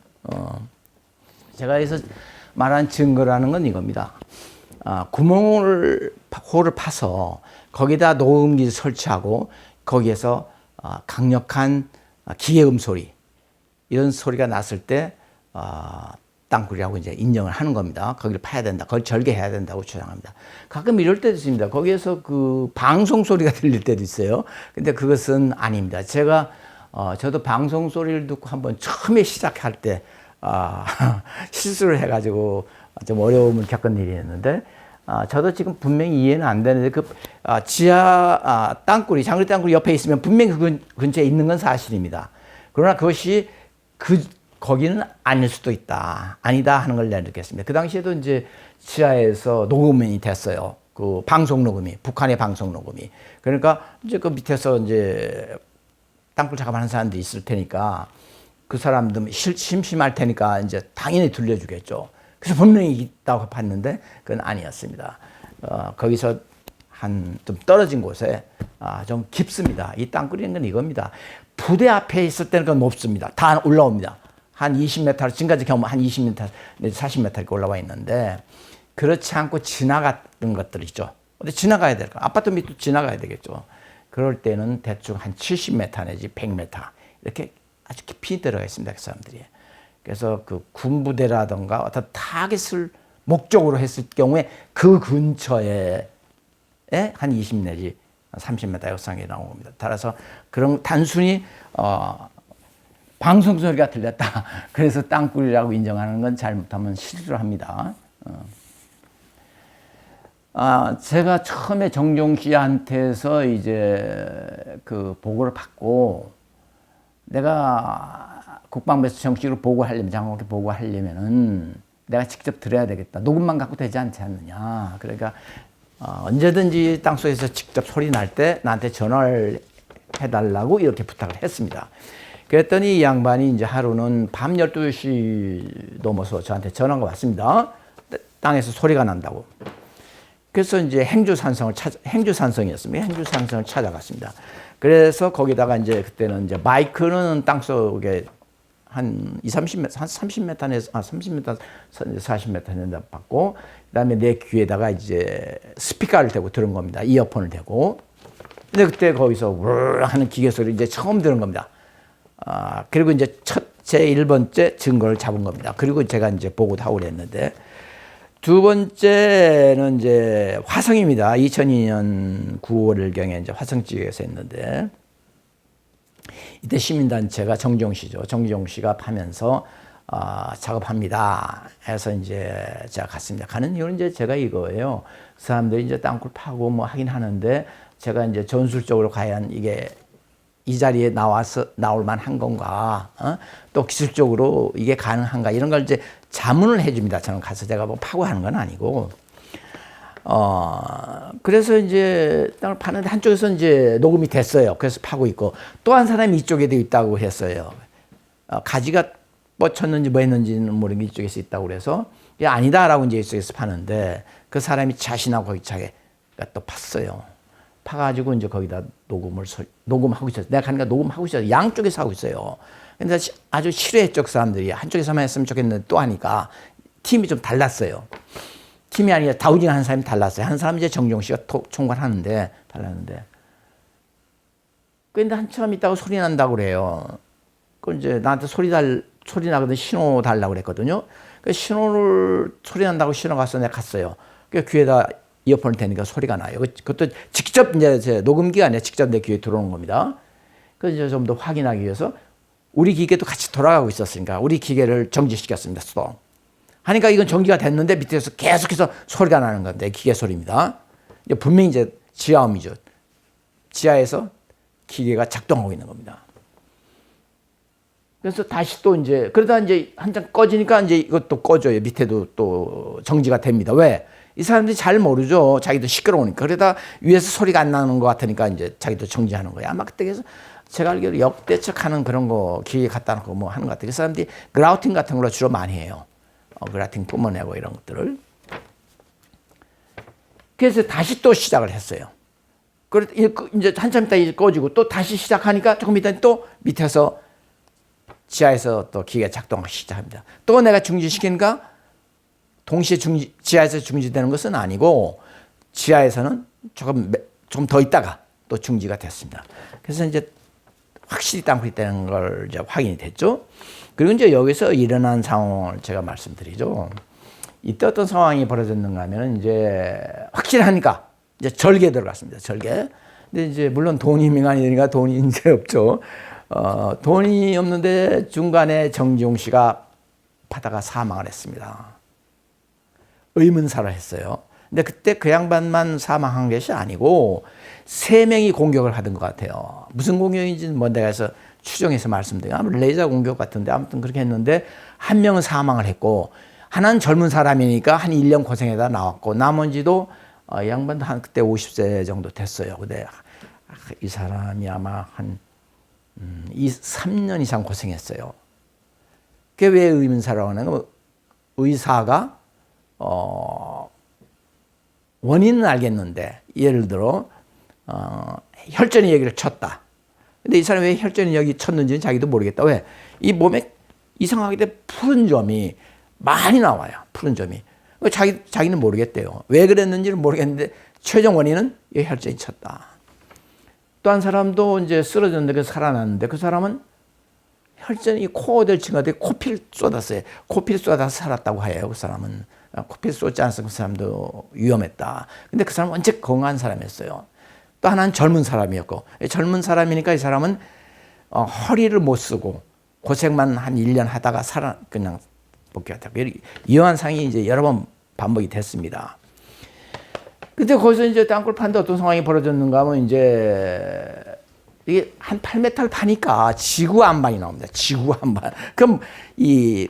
제가 여기서 말한 증거라는 건 이겁니다. 홀을 파서 거기다 녹음기 설치하고 거기에서 강력한 기계음 소리 이런 소리가 났을 때 땅굴이라고 이제 인정을 하는 겁니다. 거기를 파야 된다. 그걸 절개해야 된다고 주장합니다. 가끔 이럴 때도 있습니다. 거기에서 그 방송 소리가 들릴 때도 있어요. 근데 그것은 아닙니다. 저도 방송 소리를 듣고 한번 처음에 시작할 때 실수를 해가지고 좀 어려움을 겪은 일이었는데, 저도 지금 분명히 이해는 안 되는데, 지하 땅굴이, 장거리 땅굴이 옆에 있으면 분명히 그 근처에 있는 건 사실입니다. 그러나 그것이 거기는 아닐 수도 있다. 아니다 하는 걸 내가 느꼈습니다. 그 당시에도 이제 지하에서 녹음이 됐어요. 그 방송 녹음이, 북한의 방송 녹음이. 그러니까 이제 그 밑에서 이제 땅굴 작업하는 사람들이 있을 테니까 그 사람들 심심할 테니까 이제 당연히 들려주겠죠. 그래서 분명히 있다고 봤는데 그건 아니었습니다. 거기서 좀 떨어진 곳에 좀 깊습니다. 이 땅굴이는 건 이겁니다. 부대 앞에 있을 때는 그건 높습니다. 다 올라옵니다. 한 20m, 지금까지 경험 한 20m, 40m 이렇게 올라와 있는데 그렇지 않고 지나갔던 것들 있죠. 근데 지나가야 될까? 아파트 밑도 지나가야 되겠죠. 그럴 때는 대충 한 70m 내지 100m 이렇게 아주 깊이 들어가 있습니다. 그 사람들이. 그래서 그 군부대라든가 어떤 타겟을 목적으로 했을 경우에 그 근처에 한 20 내지 30m 역상이 나온 겁니다. 따라서 그런 단순히 방송 소리가 들렸다. 그래서 땅굴이라고 인정하는 건 잘못하면 실수를 합니다. 제가 처음에 정종 씨한테서 이제 그 보고를 받고 내가 국방부에서 정식으로 보고하려면, 장관께 보고하려면은 내가 직접 들어야 되겠다. 녹음만 갖고 되지 않지 않느냐. 그러니까 언제든지 땅속에서 직접 소리 날 때 나한테 전화를 해달라고 이렇게 부탁을 했습니다. 그랬더니 이 양반이 이제 하루는 밤 12시 넘어서 저한테 전화가 왔습니다. 땅에서 소리가 난다고. 그래서 이제 행주산성이었습니다. 행주산성을 찾아갔습니다. 그래서 거기다가 이제 그때는 이제 마이크는 땅속에 한 30m, 한 30m 내서 30m, 40m 내다 받고, 그다음에 내 귀에다가 이제 스피커를 대고 들은 겁니다. 이어폰을 대고. 근데 그때 거기서 우르르 하는 기계 소리 이제 처음 들은 겁니다. 그리고 이제 제 1번째 증거를 잡은 겁니다. 그리고 제가 이제 보고도 하고 그랬는데, 두 번째는 이제 화성입니다. 2002년 9월경에 이제 화성 지역에서 했는데, 이때 시민단체가 정지용 씨죠. 정지용 씨가 파면서 작업합니다. 해서 이제 제가 갔습니다. 가는 이유는 이제 제가 이거예요. 사람들이 이제 땅굴 파고 뭐 하긴 하는데, 제가 이제 전술적으로 과연 이게 이 자리에 나올 만한 건가, 또 기술적으로 이게 가능한가, 이런 걸 이제 자문을 해줍니다. 저는 가서 제가 뭐 파고 하는 건 아니고. 그래서 이제 땅을 파는데 한쪽에서 이제 녹음이 됐어요. 그래서 파고 있고, 또 한 사람이 이쪽에도 있다고 했어요. 가지가 뻗쳤는지 뭐 했는지는 모르겠는데 이쪽에서 있다고 그래서, 이게 아니다라고 이제 이쪽에서 파는데, 그 사람이 자신하고 거기 차게 또 팠어요. 파가지고 이제 거기다 녹음하고 있었어요. 내가 가니까 녹음하고 있었어요. 양쪽에서 하고 있어요. 근데 아주 싫어했죠, 그 사람들이. 한쪽에서만 했으면 좋겠는데 또 하니까 팀이 좀 달랐어요. 팀이 아니라 다우징 하는 사람이 달랐어요. 한 사람은 이제 정종 씨가 총괄하는데 달랐는데. 그런데 한참 있다가 소리 난다고 그래요. 그 이제 나한테 소리 나거든 신호 달라고 그랬거든요. 그 소리 난다고 신호 가서 내가 갔어요. 그 귀에다 이어폰을 대니까 소리가 나요. 그것도 직접 이제 제 녹음기가 아니라 직접 내 귀에 들어오는 겁니다. 그래서 이제 좀 더 확인하기 위해서 우리 기계도 같이 돌아가고 있었으니까 우리 기계를 정지시켰습니다. 스톱. 하니까 이건 정지가 됐는데 밑에서 계속해서 소리가 나는 건데 기계 소리입니다. 분명히 이제 지하음이죠. 지하에서 기계가 작동하고 있는 겁니다. 그래서 다시 또 이제 그러다 이제 한참 꺼지니까 이제 이것도 꺼져요. 밑에도 또 정지가 됩니다. 왜? 이 사람들이 잘 모르죠. 자기도 시끄러우니까. 그러다 위에서 소리가 안 나는 것 같으니까 이제 자기도 정지하는 거예요. 아마 그때 그래서 제가 알기로 역대측하는 그런 거 기계 갖다 놓고 뭐 하는 것 같아요. 그 사람들이 그라우팅 같은 걸로 주로 많이 해요. 그라우팅 뿜어내고 이런 것들을. 그래서 다시 또 시작을 했어요. 그래서 이제 한참 있다 이제 꺼지고 또 다시 시작하니까 조금 있다 또 밑에서 지하에서 또 기계가 작동하기 시작합니다. 또 내가 중지시키니까 동시에 지하에서 중지되는 것은 아니고 지하에서는 조금 더 있다가 또 중지가 됐습니다. 그래서 이제 확실히 땅굴이 있다는 걸 이제 확인이 됐죠. 그리고 이제 여기서 일어난 상황을 제가 말씀드리죠. 이때 어떤 상황이 벌어졌는가 하면 이제 확실하니까 이제 절개 들어갔습니다. 절개. 근데 이제 물론 돈이 민간이 되니까 돈이 이제 없죠. 돈이 없는데 중간에 정지용 씨가 파다가 사망을 했습니다. 의문사를 했어요. 근데 그때 그 양반만 사망한 것이 아니고 3명이 공격을 하던 것 같아요. 무슨 공격인지는 뭐 내가 해서 추정해서 말씀드려요. 아마 레이저 공격 같은데 아무튼 그렇게 했는데 한 명은 사망을 했고 하나는 젊은 사람이니까 한 1년 고생하다 나왔고 나머지도 이 양반도 한 그때 50세 정도 됐어요. 근데 이 사람이 아마 한 3년 이상 고생했어요. 그게 왜 의문사라고 하는 거? 의사가 원인은 알겠는데 예를 들어 혈전이 여기를 쳤다. 근데 이 사람이 왜 혈전이 여기 쳤는지는 자기도 모르겠다. 왜? 이 몸에 이상하게 푸른 점이 많이 나와요. 푸른 점이. 자기는 모르겠대요. 왜 그랬는지는 모르겠는데 최종 원인은 이 혈전이 쳤다. 또 한 사람도 이제 쓰러졌는데 그 살아났는데 그 사람은 혈전이 코어들 친구한테 코피를 쏟았어요. 코피를 쏟아서 살았다고 해요. 그 사람은. 코피를 쏟지 않았으면 그 사람도 위험했다. 근데 그 사람은 언제 건강한 사람이었어요. 또 하나는 젊은 사람이었고 젊은 사람이니까 이 사람은 허리를 못 쓰고 고생만 한 1년 하다가 그냥 복귀했다. 이러한 상이 이제 여러 번 반복이 됐습니다. 근데 거기서 이제 땅굴 파는데 어떤 상황이 벌어졌는가 하면 이제 이게 한 8m를 파니까 지구 안반이 나옵니다. 지구 안반. 그럼 이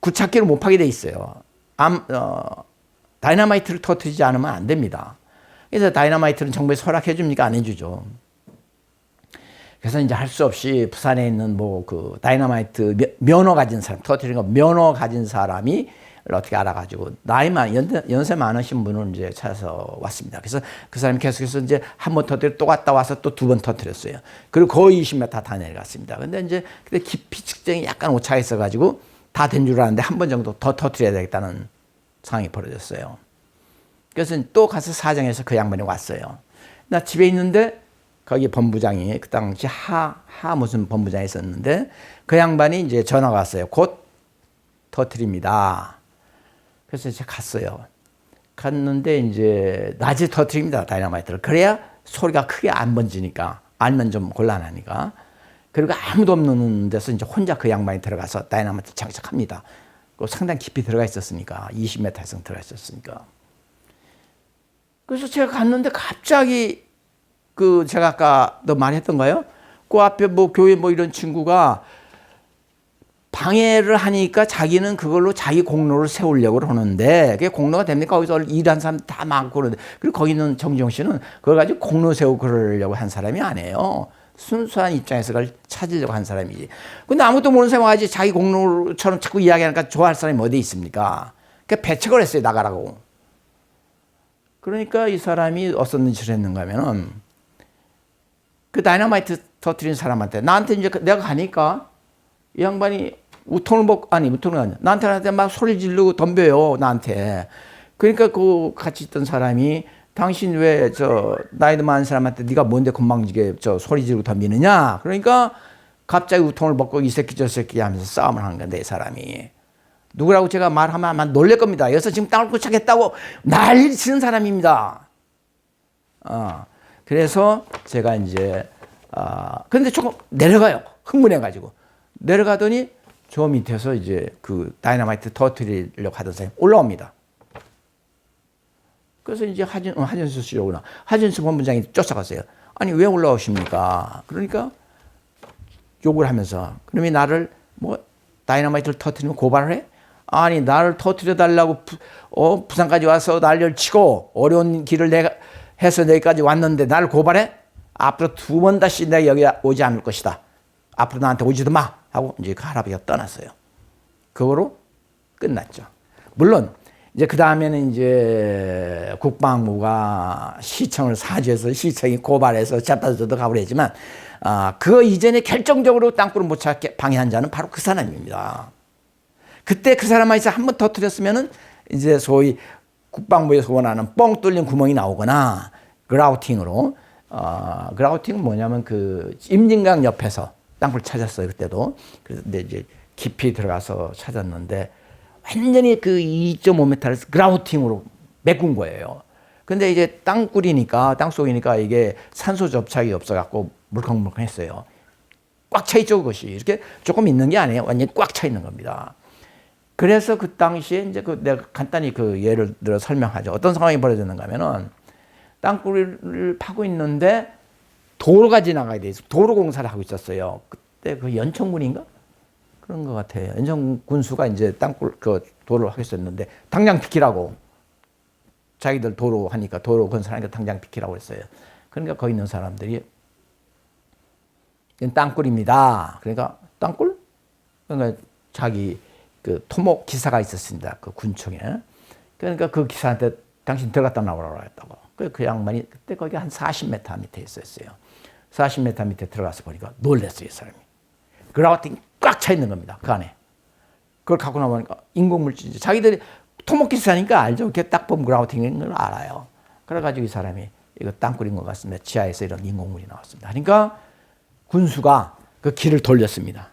구착기를 못 파게 돼 있어요. 다이너마이트를 터뜨리지 않으면 안 됩니다. 그래서 다이너마이트는 정부에서 허락해 줍니까? 안 해주죠. 그래서 이제 할 수 없이 부산에 있는 뭐 그 다이너마이트 면허 가진 사람, 터뜨리는 거 면허 가진 사람이 어떻게 알아가지고 연세 많으신 분을 이제 찾아서 왔습니다. 그래서 그 사람이 계속해서 이제 한 번 터뜨려 또 갔다 와서 또 2번 터뜨렸어요. 그리고 거의 20m 다 내려갔습니다. 근데 이제 그때 깊이 측정이 약간 오차가 있어가지고 다 된 줄 알았는데 한 번 정도 더 터뜨려야 되겠다는 상황이 벌어졌어요. 그래서 또 가서 사정해서 그 양반이 왔어요. 나 집에 있는데 거기 본부장이 그 당시 하 무슨 본부장이 있었는데 그 양반이 이제 전화가 왔어요. 곧 터뜨립니다. 그래서 제가 갔어요. 갔는데 이제 낮에 터뜨립니다. 다이너마이트를. 그래야 소리가 크게 안 번지니까 알면 좀 곤란하니까. 그리고 아무도 없는 데서 이제 혼자 그 양반이 들어가서 다이너마이트 장착합니다. 상당히 깊이 들어가 있었으니까 20m 이상 들어가 있었으니까. 그래서 제가 갔는데 갑자기 그 제가 아까도 말했던가요? 그 앞에 뭐 교회 뭐 이런 친구가 방해를 하니까 자기는 그걸로 자기 공로를 세우려고 하는데 그게 공로가 됩니까? 거기서 일한 사람 다 많고 그러는데 그리고 거기 있는 정지용 씨는 그걸 가지고 공로 세우고 그러려고 한 사람이 아니에요. 순수한 입장에서 그걸 찾으려고 한 사람이지. 근데 아무것도 모르는 사람이 가지고 자기 공로처럼 자꾸 이야기하니까 좋아할 사람이 어디 있습니까? 그러니까 배척을 했어요. 나가라고. 그러니까 이 사람이 어떤 짓을 했는가 하면은 그 다이너마이트 터뜨린 사람한테 나한테 이제 내가 가니까 이 양반이 우통을 아니야. 나한테 막 소리 지르고 덤벼요. 나한테. 그러니까 그 같이 있던 사람이 당신 왜 저 나이도 많은 사람한테 네가 뭔데 건방지게 저 소리 지르고 덤비느냐. 그러니까 갑자기 우통을 벗고 이 새끼 저 새끼 하면서 싸움을 하는 건데 이 사람이. 누구라고 제가 말하면 아마 놀랄 겁니다. 여기서 지금 땅을 고착했다고 난리 치는 사람입니다. 그래서 제가 이제 근데 조금 내려가요. 흥분해가지고 내려가더니 저 밑에서 이제 그 다이너마이트 터뜨리려고 하던 사람이 올라옵니다. 그래서 이제 하진수 씨로구나. 하진수 본부장이 쫓아갔어요. 아니 왜 올라오십니까? 그러니까 욕을 하면서 그러면 나를 뭐 다이너마이트를 터뜨리면 고발을 해? 아니 나를 터뜨려 달라고 부산까지 와서 난리를 치고 어려운 길을 내가 해서 여기까지 왔는데 나를 고발해? 앞으로 2번 다시 내가 여기 오지 않을 것이다. 앞으로 나한테 오지도 마 하고 이제 그 할아버지가 떠났어요. 그거로 끝났죠. 물론 이제 그 다음에는 이제 국방부가 시청을 사주해서 시청이 고발해서 재판소도 가고 그랬지만 그 이전에 결정적으로 땅굴을 못 찾게 방해한 자는 바로 그 사람입니다. 그때 그 사람만 있어 한 번 터뜨렸으면은 이제 소위 국방부에서 원하는 뻥 뚫린 구멍이 나오거나 그라우팅으로 그라우팅은 뭐냐면 그 임진강 옆에서 땅굴 찾았어요. 그때도. 근데 이제 깊이 들어가서 찾았는데 완전히 그 2.5m를 그라우팅으로 메꾼 거예요. 근데 이제 땅굴이니까 땅속이니까 이게 산소 접착이 없어갖고 물컹물컹했어요. 꽉 차 있죠 그것이. 이렇게 조금 있는 게 아니에요. 완전히 꽉 차 있는 겁니다. 그래서 그 당시에 이제 내가 간단히 그 예를 들어 설명하죠. 어떤 상황이 벌어졌는가 하면은 땅굴을 파고 있는데 도로가 지나가야 돼. 도로 공사를 하고 있었어요. 그때 그 연천군인가? 그런 것 같아요. 연천 군수가 이제 땅굴 그 도로를 하고 있었는데 당장 비키라고. 자기들 도로 하니까 도로 건설하니까 당장 비키라고 했어요. 그러니까 거기 있는 사람들이 이건 땅굴입니다. 그러니까 땅굴? 그러니까 자기 그 토목 기사가 있었습니다. 그 군청에. 그러니까 그 기사한테 당신 들어갔다 나오라고 했다고. 그 양반이 그때 거기 한 40m 밑에 있었어요. 40m 밑에 들어가서 보니까 놀랐어요, 이 사람이. 그라우팅이 꽉 차 있는 겁니다, 그 안에. 그걸 갖고 나오니까 인공물질이지. 자기들이 토목기사니까 알죠. 이렇게 딱 보면 그라우팅인 걸 알아요. 그래가지고 이 사람이 이거 땅굴인 것 같습니다. 지하에서 이런 인공물이 나왔습니다. 그러니까 군수가 그 길을 돌렸습니다.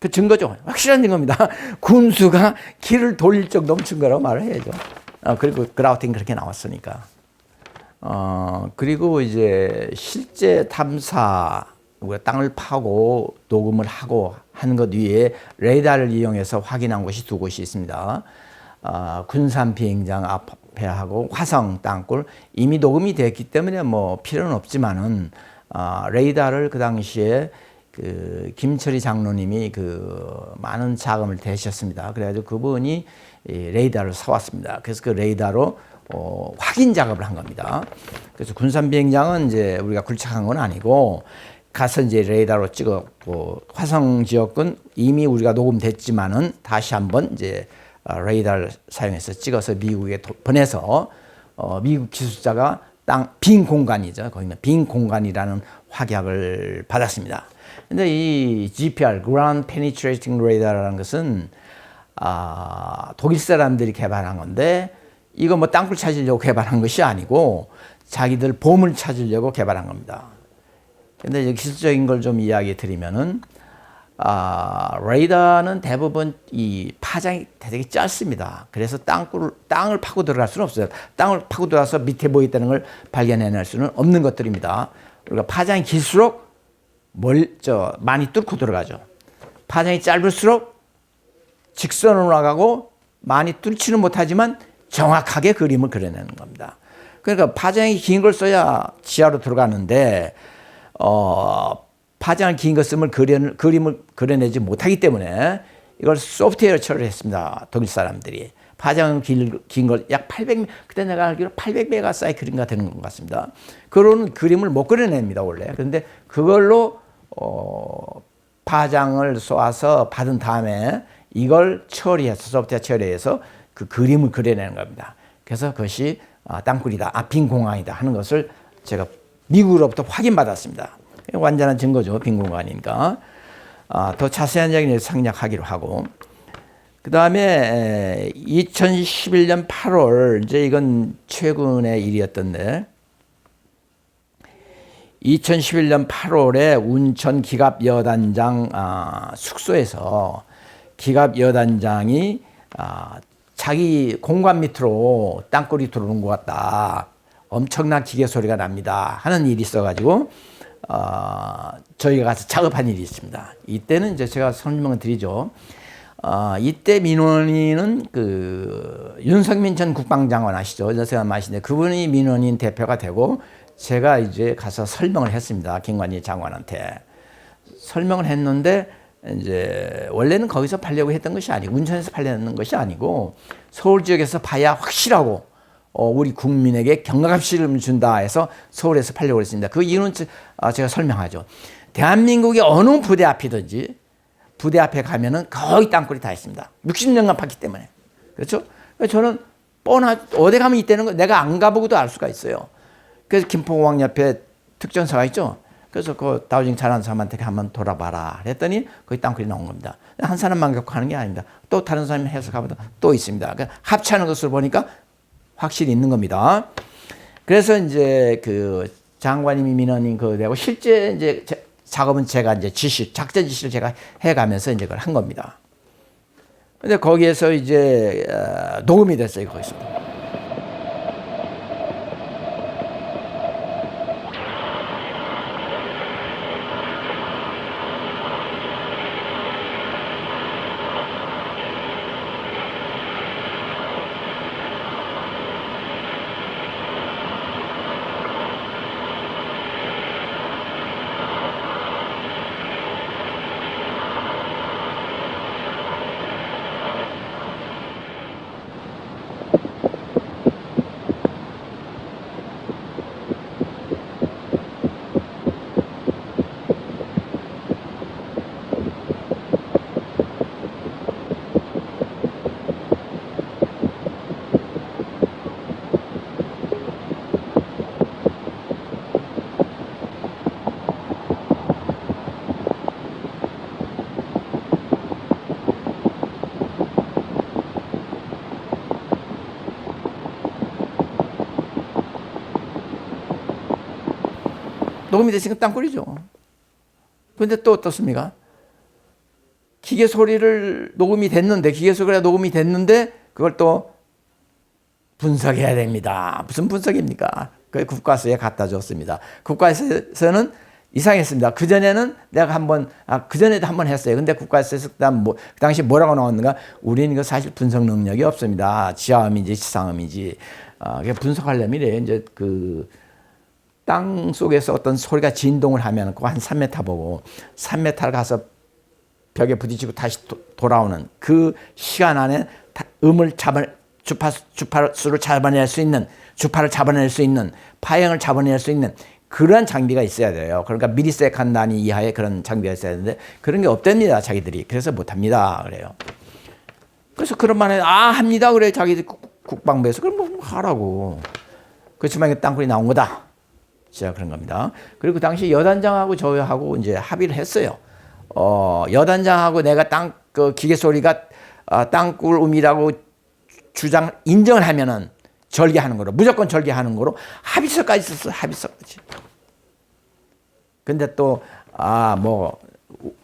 그 증거죠. 확실한 증거입니다. 군수가 길을 돌릴 정도면 증거라고 말을 해야죠. 그리고 그라우팅 그렇게 나왔으니까. 그리고 이제 실제 탐사, 우리가 땅을 파고 녹음을 하고 하는 것 위에 레이더를 이용해서 확인한 곳이 두 곳이 있습니다. 군산 비행장 앞에 하고 화성 땅굴 이미 녹음이 됐기 때문에 뭐 필요는 없지만은 레이더를 그 당시에 그 김철희 장로님이 그 많은 자금을 대셨습니다. 그래가지고 그분이 레이더를 사왔습니다. 그래서 그 레이더로 확인 작업을 한 겁니다. 그래서 군산 비행장은 이제 우리가 굴착한 건 아니고 가서 이제 레이더로 찍었고 화성 지역은 이미 우리가 녹음됐지만은 다시 한번 이제 레이더를 사용해서 찍어서 미국에 보내서 미국 기술자가 빈 공간이죠. 거기는 빈 공간이라는 확약을 받았습니다. 근데 이 GPR, Ground Penetrating Radar라는 것은 독일 사람들이 개발한 건데 이거 뭐 땅굴 찾으려고 개발한 것이 아니고 자기들 보물 찾으려고 개발한 겁니다. 근데 이제 기술적인 걸 좀 이야기 드리면은 레이더는 대부분 이 파장이 되게 짧습니다. 그래서 땅을 파고 들어갈 수는 없어요. 땅을 파고 들어가서 밑에 뭐 있다는 걸 발견해낼 수는 없는 것들입니다. 그러니까 파장이 길수록 많이 뚫고 들어가죠. 파장이 짧을수록 직선으로 나가고 많이 뚫지는 못하지만 정확하게 그림을 그려내는 겁니다. 그러니까 파장이 긴 걸 써야 지하로 들어가는데 파장을 긴 거 쓰면 그림을 그려내지 못하기 때문에 이걸 소프트웨어로 처리를 했습니다. 독일 사람들이. 파장은 긴 걸 약 800, 그때 내가 알기로 800메가 사이클인가 되는 것 같습니다. 그런 그림을 못 그려냅니다, 원래. 그런데 그걸로 파장을 쏘아서 받은 다음에 이걸 처리해서, 소프트웨어 처리해서 그 그림을 그려내는 겁니다. 그래서 그것이 땅굴이다, 빈 공간이다 하는 것을 제가 미국으로부터 확인받았습니다. 완전한 증거죠. 빈 공간이니까. 더 자세한 이야기는 상략하기로 하고. 그 다음에 2011년 8월, 이제 이건 최근의 일이었던데, 2011년 8월에 운천 기갑여단장 숙소에서 기갑여단장이 자기 공간 밑으로 땅굴이 들어오는 것 같다. 엄청난 기계 소리가 납니다. 하는 일이 있어가지고 저희가 가서 작업한 일이 있습니다. 이때는 이제 제가 설명을 드리죠. 이때 민원인은 그 윤석민 전 국방장관 아시죠? 제가 아시는데 그분이 민원인 대표가 되고 제가 이제 가서 설명을 했습니다. 김관희 장관한테 설명을 했는데 이제 원래는 거기서 팔려고 했던 것이 아니고 운천에서 팔려는 것이 아니고 서울 지역에서 봐야 확실하고 우리 국민에게 경각심을 준다 해서 서울에서 팔려고 했습니다. 그 이유는 제가 설명하죠. 대한민국의 어느 부대 앞이든지 부대 앞에 가면은 거의 땅굴이 다 있습니다. 60년간 팠기 때문에. 그렇죠? 저는 어디 가면 있다는 거 내가 안 가보고도 알 수가 있어요. 그래서 김포공항 옆에 특전사가 있죠. 그래서 그 다우징 잘하는 사람한테 한번 돌아봐라 그랬더니 거기 땅굴이 나온 겁니다. 한 사람만 겪고 하는 게 아닙니다. 또 다른 사람이 해석하면 또 있습니다. 그러니까 합치하는 것을 보니까 확실히 있는 겁니다. 그래서 이제 그 장관님이 민원인 그 되고 실제 이제 작업은 제가 이제 작전 지시를 제가 해가면서 이제 그걸 한 겁니다. 근데 거기에서 이제 녹음이 됐어요, 거기서. 녹음이 됐으니까 땅굴이죠. 그런데 또 어떻습니까? 기계 소리를 녹음이 됐는데, 기계 소리가 녹음이 됐는데, 그걸 또 분석해야 됩니다. 무슨 분석입니까? 그 국과수에 갖다 줬습니다. 국과수에서는 이상했습니다. 그전에는 내가 그전에도 한번 했어요. 근데 국과수에서 그 당시 뭐라고 나왔는가? 우리는 사실 분석 능력이 없습니다. 지하음인지 지상음인지. 분석하려면 이래요. 이제 땅 속에서 어떤 소리가 진동을 하면 그거 한 3m 보고 3m를 가서 벽에 부딪히고 다시 돌아오는 그 시간 안에 주파수를 잡아낼 수 있는, 주파를 잡아낼 수 있는, 파형을 잡아낼 수 있는 그런 장비가 있어야 돼요. 그러니까 미리세컨 단위 이하의 그런 장비가 있어야 되는데 그런 게 없답니다, 자기들이. 그래서 못합니다, 그래요. 그래서 그런 말에 합니다, 그래 자기들 국방부에서. 그럼 뭐 하라고. 그렇지만 이게 땅굴이 나온 거다. 진짜 그런 겁니다. 그리고 그 당시 여단장하고 저하고 이제 합의를 했어요. 여단장하고 내가 기계 소리가 땅굴 음이라고 인정을 하면은 절개하는 거로, 무조건 절개하는 거로 합의서까지 썼어요. 합의서까지. 근데 또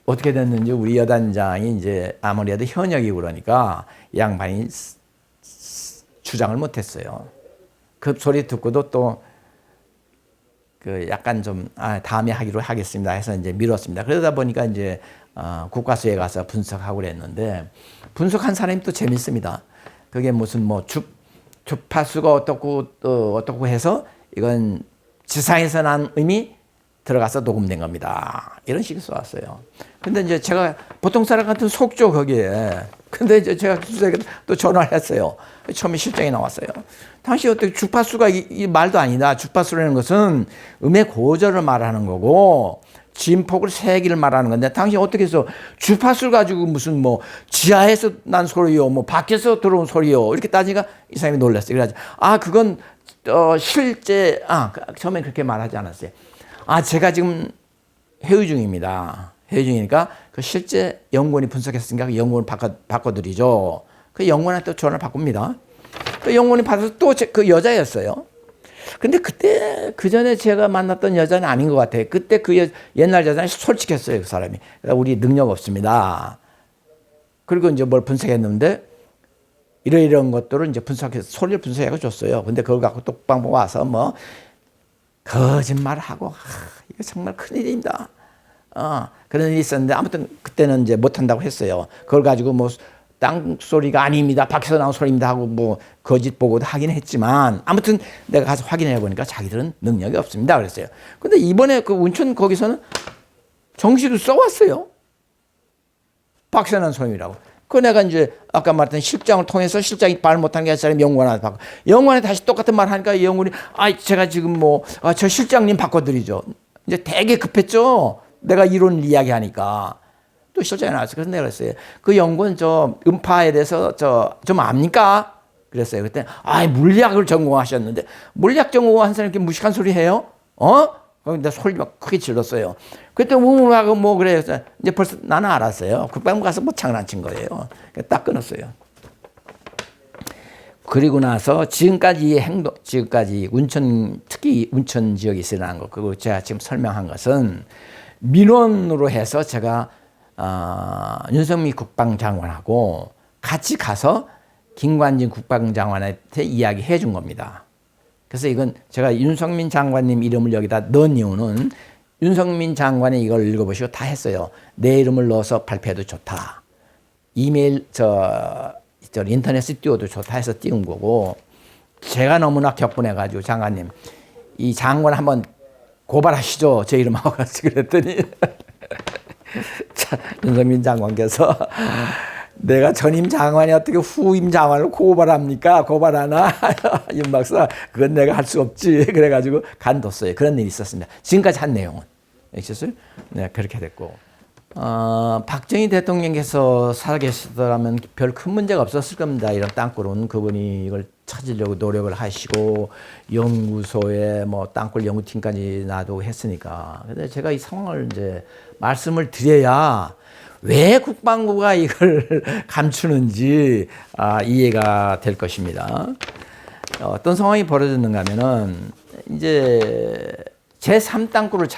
어떻게 됐는지 우리 여단장이 이제 아무래도 현역이고 그러니까 양반이 주장을 못했어요. 그 소리 듣고도 또 약간 좀 다음에 하기로 하겠습니다 해서 이제 미뤘습니다. 그러다 보니까 이제 국과수에 가서 분석하고 그랬는데, 분석한 사람이 또 재밌습니다. 그게 무슨 주파수가 어떻고 해서 이건 지상에서 난 음이 들어가서 녹음된 겁니다. 이런 식으로 써왔어요. 근데 이제 제가 보통 사람 같은 속죠, 거기에. 근데 이제 제가 기술에게 또 전화를 했어요. 처음에 실장이 나왔어요. 당시 어떻게 주파수가 이 말도 아니다. 주파수라는 것은 음의 고저를 말하는 거고, 진폭을 세기를 말하는 건데, 당시 어떻게 해서 주파수를 가지고 무슨 지하에서 난 소리요, 밖에서 들어온 소리요, 이렇게 따지니까 이 사람이 놀랐어요. 그래가지고, 그건, 실제, 처음에 그렇게 말하지 않았어요. 제가 지금 회의 중입니다. 회의 중이니까 그 실제 연구원이 분석했으니까 그 연구원을 바꿔드리죠. 그 연구원한테 또 전화를 바꿉니다. 그 연구원이 받아서 또 그 여자였어요. 근데 그때 그 전에 제가 만났던 여자는 아닌 것 같아요. 그때 옛날 여자는 솔직했어요, 그 사람이. 우리 능력 없습니다. 그리고 이제 뭘 분석했는데 이런 것들을 이제 분석해서 소리를 분석해 줬어요. 근데 그걸 갖고 똑방보 와서 거짓말을 하고 이거 정말 큰일입니다. 그런 일이 있었는데 아무튼 그때는 이제 못한다고 했어요. 그걸 가지고 땅 소리가 아닙니다, 밖에서 나온 소리입니다 하고 거짓 보고도 하긴 했지만, 아무튼 내가 가서 확인해 보니까 자기들은 능력이 없습니다 그랬어요. 근데 이번에 그 운천 거기서는 정식으로 써왔어요. 밖에서 나온 소리라고. 그 내가 이제 아까 말했던 실장을 통해서, 실장이 말 못하는 게 사람이 연구원한테 바꿔. 연구원에 다시 똑같은 말 하니까 연구원이 제가 지금 저 실장님 바꿔드리죠. 이제 되게 급했죠. 내가 이론을 이야기하니까. 또 실장이 나왔어요. 그래서 내가 그랬어요. 그 연구원 음파에 대해서 좀 압니까? 그랬어요. 그때 물리학을 전공하셨는데, 물리학 전공한 사람이 이렇게 무식한 소리 해요? 근데 소리 막 크게 질렀어요. 그때 우물하고 그래서 이제 벌써 나는 알았어요. 국방부 가서 장난친 거예요. 딱 끊었어요. 그리고 나서 지금까지 특히 운천 지역에 일어난 것, 그리고 제가 지금 설명한 것은 민원으로 해서 제가 윤석미 국방장관하고 같이 가서 김관진 국방장관한테 이야기해 준 겁니다. 그래서 이건 제가 윤석민 장관님 이름을 여기다 넣은 이유는, 윤석민 장관이 이걸 읽어보시고 다 했어요. 내 이름을 넣어서 발표해도 좋다. 이메일, 인터넷에 띄워도 좋다 해서 띄운 거고, 제가 너무나 격분해가지고 장관님, 이 장관 한번 고발하시죠. 제 이름하고 같이. 그랬더니 윤석민 장관께서 내가 전임 장관이 어떻게 후임 장관을 고발합니까? 고발하나? 윤 박사, 그건 내가 할 수 없지. 그래가지고 간뒀어요. 그런 일이 있었습니다. 지금까지 한 내용은. 있었어요? 네, 그렇게 됐고. 박정희 대통령께서 살아계시더라면 별 큰 문제가 없었을 겁니다. 이런 땅굴은. 그분이 이걸 찾으려고 노력을 하시고 연구소에 땅굴 연구팀까지 놔두고 했으니까. 근데 제가 이 상황을 이제 말씀을 드려야 왜 국방부가 이걸 감추는지 이해가 될 것입니다. 어떤 상황이 벌어졌는가 하면은, 이제 제3땅굴을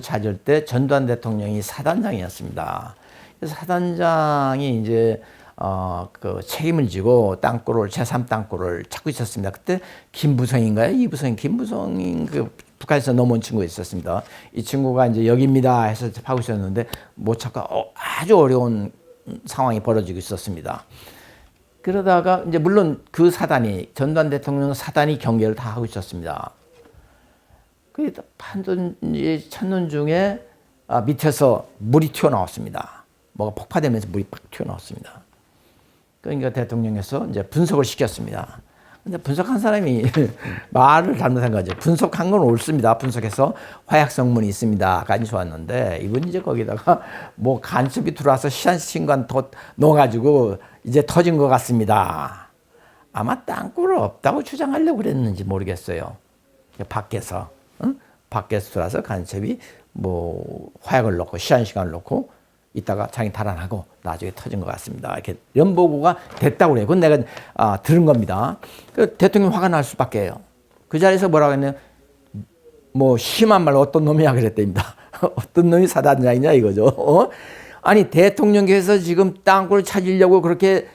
찾을 때, 전두환 대통령이 사단장이었습니다. 그래서 사단장이 이제 그 책임을 지고 땅굴을, 제3땅굴을 찾고 있었습니다. 그때 김부성인가요? 김부성인 그 북한에서 넘어온 친구가 있었습니다. 이 친구가 이제 여기입니다 해서 하고 있었는데 못 찾고 아주 어려운 상황이 벌어지고 있었습니다. 그러다가 이제 물론 그 사단이, 전두환 대통령 사단이 경계를 다 하고 있었습니다. 그 찾는 중에 밑에서 물이 튀어나왔습니다. 뭐가 폭파되면서 물이 팍 튀어나왔습니다. 그러니까 대통령께서 이제 분석을 시켰습니다. 근데 분석한 사람이 말을 잘못한 거죠. 분석한 건 옳습니다. 분석해서 화약성분이 있습니다까지 좋았는데, 이분이 이제 거기다가 뭐 간첩이 들어와서 시한신관 더 넣어가지고 이제 터진 것 같습니다. 아마 땅굴 없다고 주장하려고 그랬는지 모르겠어요. 밖에서, 밖에서 들어와서 간첩이 뭐 화약을 넣고 시한시간을 넣고 이따가 자기 달아나고 나중에 터진 것 같습니다. 이렇게 이런 보고가 됐다고 그래요. 그건 내가 들은 겁니다. 그 대통령이 화가 날 수밖에 해요. 그 자리에서 뭐라고 했냐면, 뭐 심한 말 어떤 놈이야 그랬답니다. 어떤 놈이 사단장이냐 이거죠. 아니 대통령께서 지금 땅굴을 찾으려고 그렇게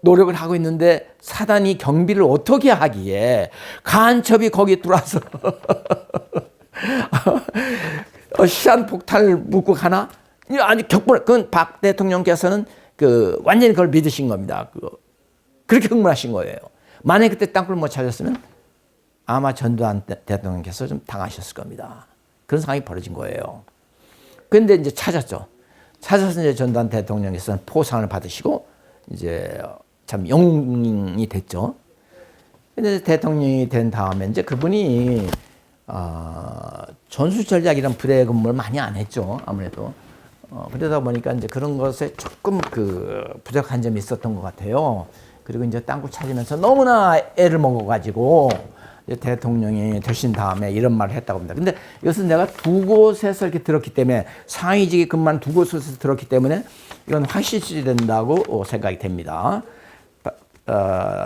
노력을 하고 있는데 사단이 경비를 어떻게 하기에 간첩이 거기 들어와서 시한폭탄을 묻고 가나? 아주 그건 박 대통령께서는 그 완전히 그걸 믿으신 겁니다. 그렇게 흥분하신 거예요. 만약에 그때 땅굴 못 찾았으면 아마 전두환 대통령께서 좀 당하셨을 겁니다. 그런 상황이 벌어진 거예요. 그런데 이제 찾았죠. 찾아서 이제 전두환 대통령께서는 포상을 받으시고 이제 참 영웅이 됐죠. 근데 대통령이 된 다음에 이제 그분이 전술전략이란 부대 근무를 많이 안 했죠. 아무래도. 그러다 보니까 이제 그런 것에 조금 부족한 점이 있었던 것 같아요. 그리고 이제 땅굴 찾으면서 너무나 애를 먹어가지고 이제 대통령이 되신 다음에 이런 말을 했다고 합니다. 근데 이것은 내가 두 곳에서 이렇게 들었기 때문에, 상위직이 근무한 두 곳에서 들었기 때문에 이건 확실시 된다고 생각이 됩니다.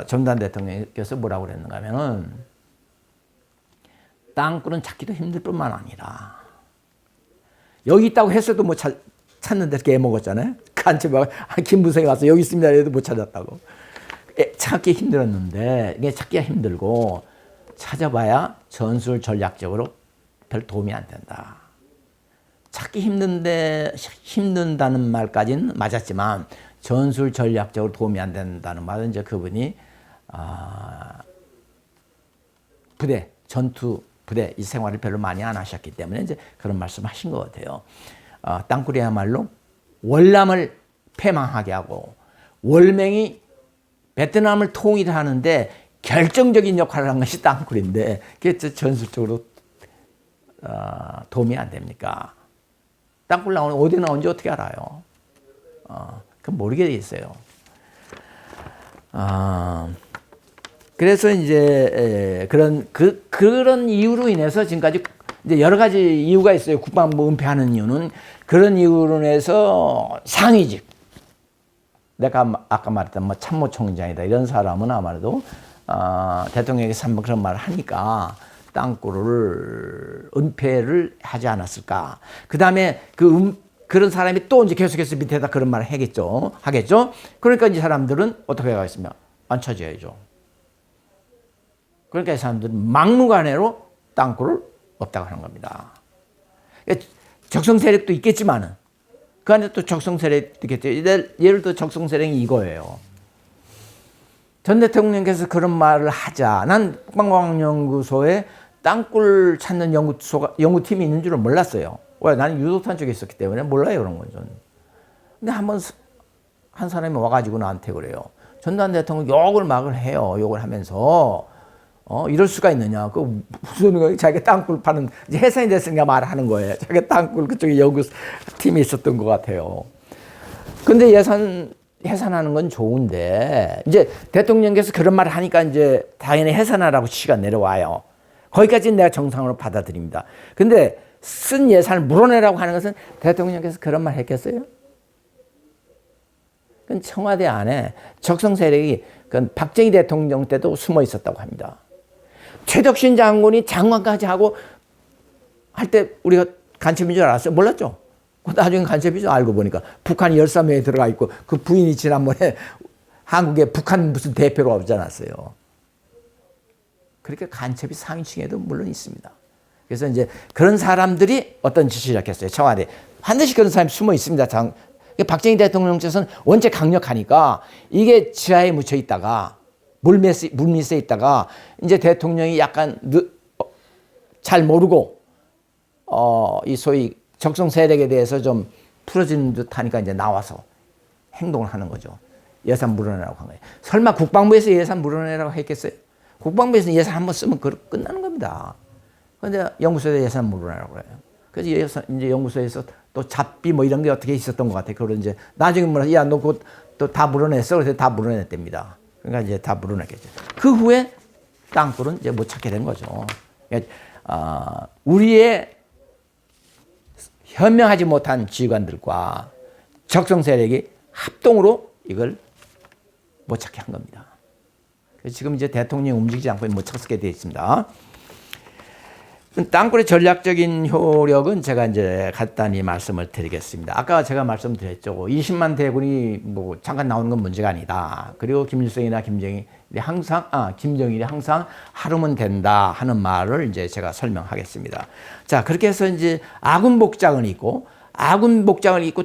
전두환 대통령께서 뭐라고 그랬는가 하면은, 땅굴은 찾기도 힘들 뿐만 아니라 여기 있다고 했어도 못 찾는데 이렇게 애먹었잖아요. 간첩이 김부성이 와서 여기 있습니다 해도 못 찾았다고. 찾기 힘들었는데, 이게 찾기가 힘들고 찾아봐야 전술 전략적으로 별 도움이 안 된다. 찾기 힘든다는 말까지는 맞았지만 전술 전략적으로 도움이 안 된다는 말은 이제 그분이 전투 부대 이 생활을 별로 많이 안 하셨기 때문에 이제 그런 말씀하신 것 같아요. 땅굴이야말로 월남을 패망하게 하고 월맹이 베트남을 통일하는데 결정적인 역할을 한 것이 땅굴인데, 그게 전술적으로 도움이 안 됩니까? 땅굴 어디 나온지 어떻게 알아요? 그건 모르게 돼 있어요. 그래서 이제 그런 이유로 인해서 지금까지 이제 여러 가지 이유가 있어요. 국방부 은폐하는 이유는 그런 이유로 인해서 상위직, 내가 아까 말했던 뭐 참모총장이다 이런 사람은 아무래도 대통령에게서 한번 그런 말을 하니까 땅굴을 은폐를 하지 않았을까. 그 다음에 그런 사람이 또 이제 계속해서 밑에다 그런 말을 하겠죠. 그러니까 이제 사람들은 어떻게 하겠습니까? 안 찾아야죠. 그러니까 이 사람들은 막무가내로 땅굴을 없다고 하는 겁니다. 적성 세력도 있겠지만은 그 안에 또 적성 세력도 있겠죠. 예를 들어 적성 세력이 이거예요. 전 대통령께서 그런 말을 하자. 난 국방과학연구소에 땅굴 찾는 연구팀이 있는 줄은 몰랐어요. 왜? 나는 유도탄 쪽에 있었기 때문에 몰라요, 그런 건. 근데 한 사람이 와가지고 나한테 그래요. 전두환 대통령 욕을 해요. 욕을 하면서 이럴 수가 있느냐. 무슨 자기가 땅굴 파는, 이제 해산이 됐으니까 말하는 거예요. 자기가 땅굴 그쪽에 연구팀이 있었던 것 같아요. 근데 해산하는 건 좋은데, 이제 대통령께서 그런 말을 하니까 이제 당연히 해산하라고 지시가 내려와요. 거기까지는 내가 정상으로 받아들입니다. 근데 쓴 예산을 물어내라고 하는 것은 대통령께서 그런 말 했겠어요? 그건 청와대 안에 적성 세력이, 그건 박정희 대통령 때도 숨어 있었다고 합니다. 최덕신 장군이 장관까지 하고 할 때 우리가 간첩인 줄 알았어요? 몰랐죠? 나중에 간첩인 줄 알고 보니까 북한이 13명이 들어가 있고 그 부인이 지난번에 한국에 북한 무슨 대표로 오지 않았어요. 그렇게 간첩이 상위층에도 물론 있습니다. 그래서 이제 그런 사람들이 어떤 짓을 시작했어요. 청와대. 반드시 그런 사람이 숨어 있습니다. 박정희 대통령 쪽에서는 원체 강력하니까 이게 지하에 묻혀 있다가 물밑에 있다가 이제 대통령이 약간 잘 모르고 이 소위 적성 세력에 대해서 좀 풀어지는 듯 하니까 이제 나와서 행동을 하는 거죠. 예산 물어내라고 한 거예요. 설마 국방부에서 예산 물어내라고 했겠어요? 국방부에서 예산 한번 쓰면 끝나는 겁니다. 그런데 연구소에 예산 물어내라고 그래요. 그래서 이제 연구소에서 또 잡비 뭐 이런 게 어떻게 있었던 것 같아요. 그걸 이제 나중에 뭐라, 야, 너 그거 또 다 물어냈어? 그래서 다 물어냈답니다. 그러니까 이제 다 물어냈겠죠. 그 후에 땅굴은 이제 못 찾게 된 거죠. 그러니까, 우리의 현명하지 못한 지휘관들과 적성 세력이 합동으로 이걸 못 찾게 한 겁니다. 그래서 지금 이제 대통령이 움직이지 않고 못 찾게 되어 있습니다. 땅굴의 전략적인 효력은 제가 이제 간단히 말씀을 드리겠습니다. 아까 제가 말씀드렸죠. 20만 대군이 뭐 잠깐 나오는 건 문제가 아니다. 그리고 김일성이나 김정일이 항상 하루면 된다 하는 말을 이제 제가 설명하겠습니다. 자, 그렇게 해서 이제 아군 복장을 입고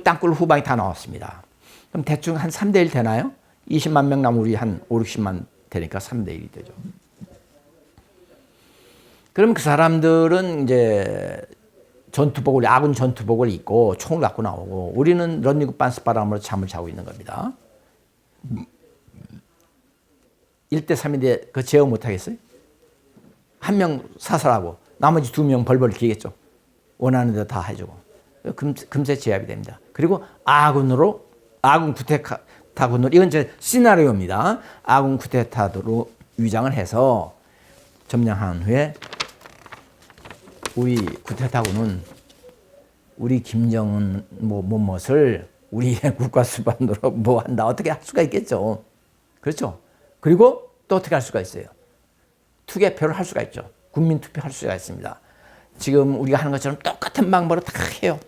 땅굴 후방이 다 나왔습니다. 그럼 대충 한 3대 1 되나요? 20만 명 나면 우리 한 5, 60만 되니까 3대 1이 되죠. 그럼 그 사람들은 이제 아군 전투복을 입고 총을 갖고 나오고 우리는 런닝굿 반스바람으로 잠을 자고 있는 겁니다. 1대 3인데 그 제어 못 하겠어요? 한 명 사살하고 나머지 2명 벌벌 기겠죠. 원하는 대로 다 해주고. 금세 제압이 됩니다. 그리고 아군 쿠데타군으로, 이건 제 시나리오입니다. 아군 쿠데타로 위장을 해서 점령한 후에 우리 쿠데타군은 우리 김정은 무엇을 우리의 국가 수반으로 뭐 한다 어떻게 할 수가 있겠죠. 그렇죠. 그리고 또 어떻게 할 수가 있어요. 투개표를 할 수가 있죠. 국민 투표할 수가 있습니다. 지금 우리가 하는 것처럼 똑같은 방법으로 다 해요.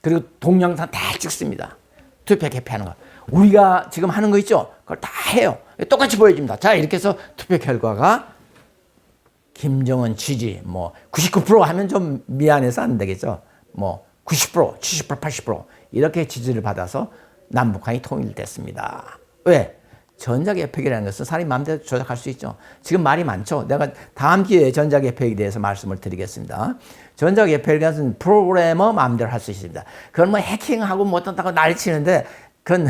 그리고 동영상 다 찍습니다. 투표 개표하는 거. 우리가 지금 하는 거 있죠. 그걸 다 해요. 똑같이 보여줍니다. 자, 이렇게 해서 투표 결과가 김정은 지지 99% 하면 좀 미안해서 안 되겠죠. 90%, 70%, 80% 이렇게 지지를 받아서 남북한이 통일됐습니다. 왜? 전자개표기라는 것은 사람이 마음대로 조작할 수 있죠. 지금 말이 많죠. 내가 다음 기회에 전자개표에 대해서 말씀을 드리겠습니다. 전자개표기라는 것은 프로그래머 마음대로 할 수 있습니다. 그건 해킹하고 어떤다고 난리 치는데 그건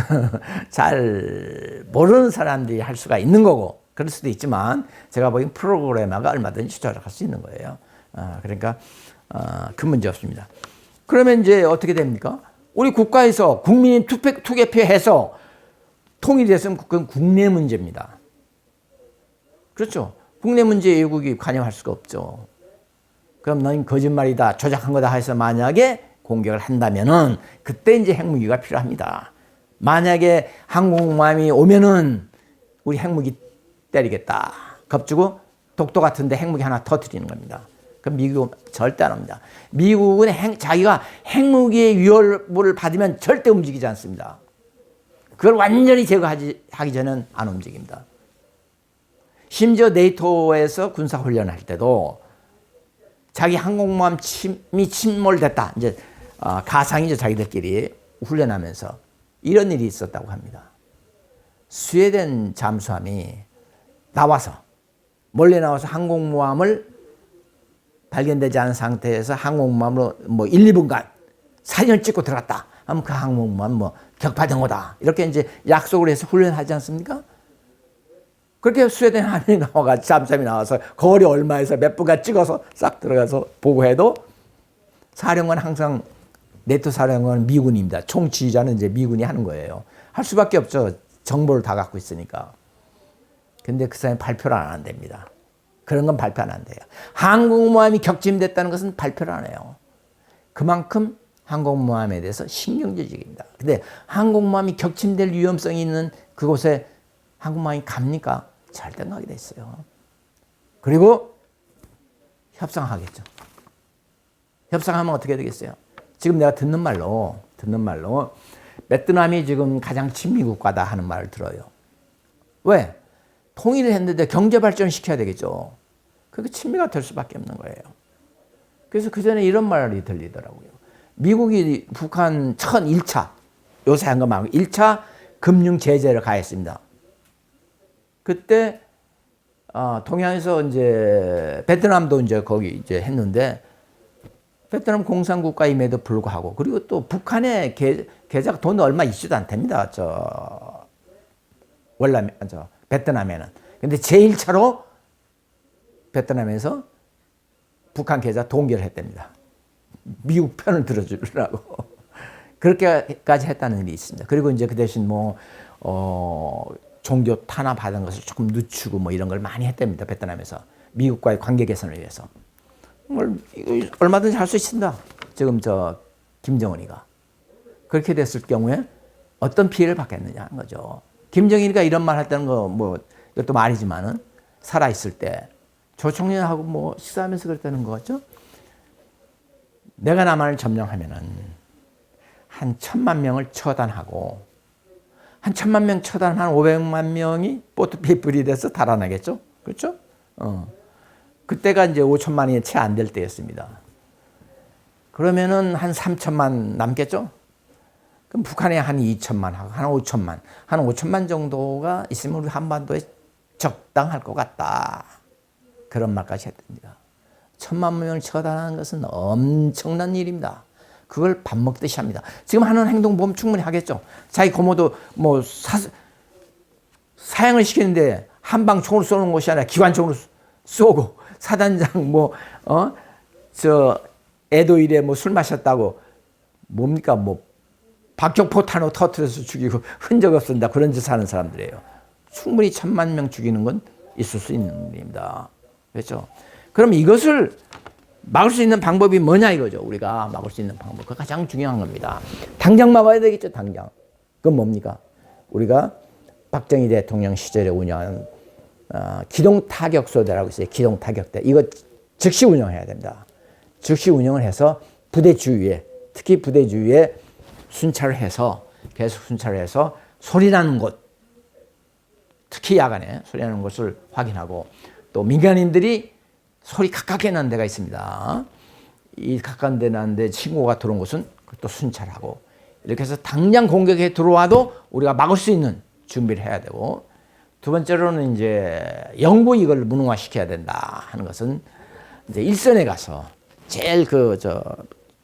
잘 모르는 사람들이 할 수가 있는 거고 그럴 수도 있지만 제가 보기엔 프로그래머가 얼마든지 조작할 수 있는 거예요. 그러니까 큰 문제 없습니다. 그러면 이제 어떻게 됩니까? 우리 국가에서 국민이 투개표해서 통일됐으면 그건 국내 문제입니다. 그렇죠? 국내 문제에 외국이 관여할 수가 없죠. 그럼 넌 거짓말이다, 조작한 거다 해서 만약에 공격을 한다면은 그때 이제 핵무기가 필요합니다. 만약에 항공모함이 오면은 우리 핵무기 때리겠다. 겁주고 독도 같은데 핵무기 하나 터뜨리는 겁니다. 그럼 미국은 절대 안 합니다. 미국은 자기가 핵무기의 위협을 받으면 절대 움직이지 않습니다. 그걸 완전히 제거하기 전에는 안 움직입니다. 심지어 네이토에서 군사훈련을 할 때도 자기 항공모함이 침몰됐다. 이제 가상이죠. 자기들끼리 훈련하면서 이런 일이 있었다고 합니다. 스웨덴 잠수함이 몰래 나와서 항공모함을 발견되지 않은 상태에서 항공모함으로 1, 2분간 사진을 찍고 들어갔다. 하면 그 항공모함 격파된 거다. 이렇게 이제 약속을 해서 훈련하지 않습니까? 그렇게 스웨덴 함이 잠수함이 나와서 거리 얼마에서 몇 분간 찍어서 싹 들어가서 보고해도 사령관 항상 네토 사령관 미군입니다. 총지휘자는 이제 미군이 하는 거예요. 할 수밖에 없죠. 정보를 다 갖고 있으니까. 근데 그 사람이 발표를 안 한답니다. 그런 건 발표 안 한대요. 항공모함이 격침됐다는 것은 발표를 안 해요. 그만큼 항공모함에 대해서 신경질적입니다. 근데 항공모함이 격침될 위험성이 있는 그곳에 항공모함이 갑니까? 절대 안 가게 돼 있어요. 그리고 협상하겠죠. 협상하면 어떻게 되겠어요? 지금 내가 듣는 말로 베트남이 지금 가장 친미 국가다 하는 말을 들어요. 왜? 통일을 했는데 경제 발전을 시켜야 되겠죠. 그게 친미가 될 수밖에 없는 거예요. 그래서 그 전에 이런 말이 들리더라고요. 미국이 북한 1차 요새 한 거 말고 1차 금융 제재를 가했습니다. 그때 동양에서 이제 베트남도 이제 거기 이제 했는데 베트남 공산국가임에도 불구하고 그리고 또 북한의 계좌가 돈 얼마 있지도 않답니다. 베트남에는. 근데 제1차로 베트남에서 북한 계좌 동결을 했답니다. 미국 편을 들어주려고. 그렇게까지 했다는 일이 있습니다. 그리고 이제 그 대신 종교 탄압받은 것을 조금 늦추고 이런 걸 많이 했답니다. 베트남에서. 미국과의 관계 개선을 위해서. 얼마든지 할 수 있습니다. 지금 김정은이가. 그렇게 됐을 경우에 어떤 피해를 받겠느냐 하는 거죠. 김정일이가 이런 말 할 때는 이것도 말이지만은 살아있을 때 조총련하고 식사하면서 그랬다는 거 같죠? 내가 남한을 점령하면은 한 1,000만 명을 처단하고 한 1,000만 명 처단하면 한 500만 명이 포트피플이 돼서 달아나겠죠? 그렇죠? 그때가 이제 5천만이 채 안 될 때였습니다. 그러면은 한 3천만 남겠죠? 그럼 북한에 한 2천만 하고 한 5천만, 한 5천만 정도가 있으면 우리 한반도에 적당할 것 같다. 그런 말까지 했답니다. 1,000만 명을 처단하는 것은 엄청난 일입니다. 그걸 밥 먹듯이 합니다. 지금 하는 행동 보면 충분히 하겠죠. 자기 고모도 사형을 시키는데 한방 총으로 쏘는 것이 아니라 기관총으로 쏘고 사단장 애도일에 술 마셨다고 뭡니까 박격포탄으로 터뜨려서 죽이고 흔적 없습니다. 그런 짓을 하는 사람들이에요. 충분히 1,000만 명 죽이는 건 있을 수 있는 일입니다. 그렇죠? 그럼 이것을 막을 수 있는 방법이 뭐냐 이거죠. 우리가 막을 수 있는 방법. 그거 가장 중요한 겁니다. 당장 막아야 되겠죠. 당장. 그건 뭡니까? 우리가 박정희 대통령 시절에 운영한 기동타격소대라고 있어요. 기동타격대. 이거 즉시 운영해야 됩니다. 즉시 운영을 해서 부대 주위에 특히 부대 주위에 순찰을 해서 계속 순찰을 해서 소리 나는 곳 특히 야간에 소리 나는 곳을 확인하고 또 민간인들이 소리 가깝게 나는 데가 있습니다. 이 가까운 데 나는데 신고가 들어온 곳은 또 순찰하고 이렇게 해서 당장 공격에 들어와도 우리가 막을 수 있는 준비를 해야 되고 두 번째로는 이제 영구 이걸 무능화시켜야 된다 하는 것은 이제 일선에 가서 제일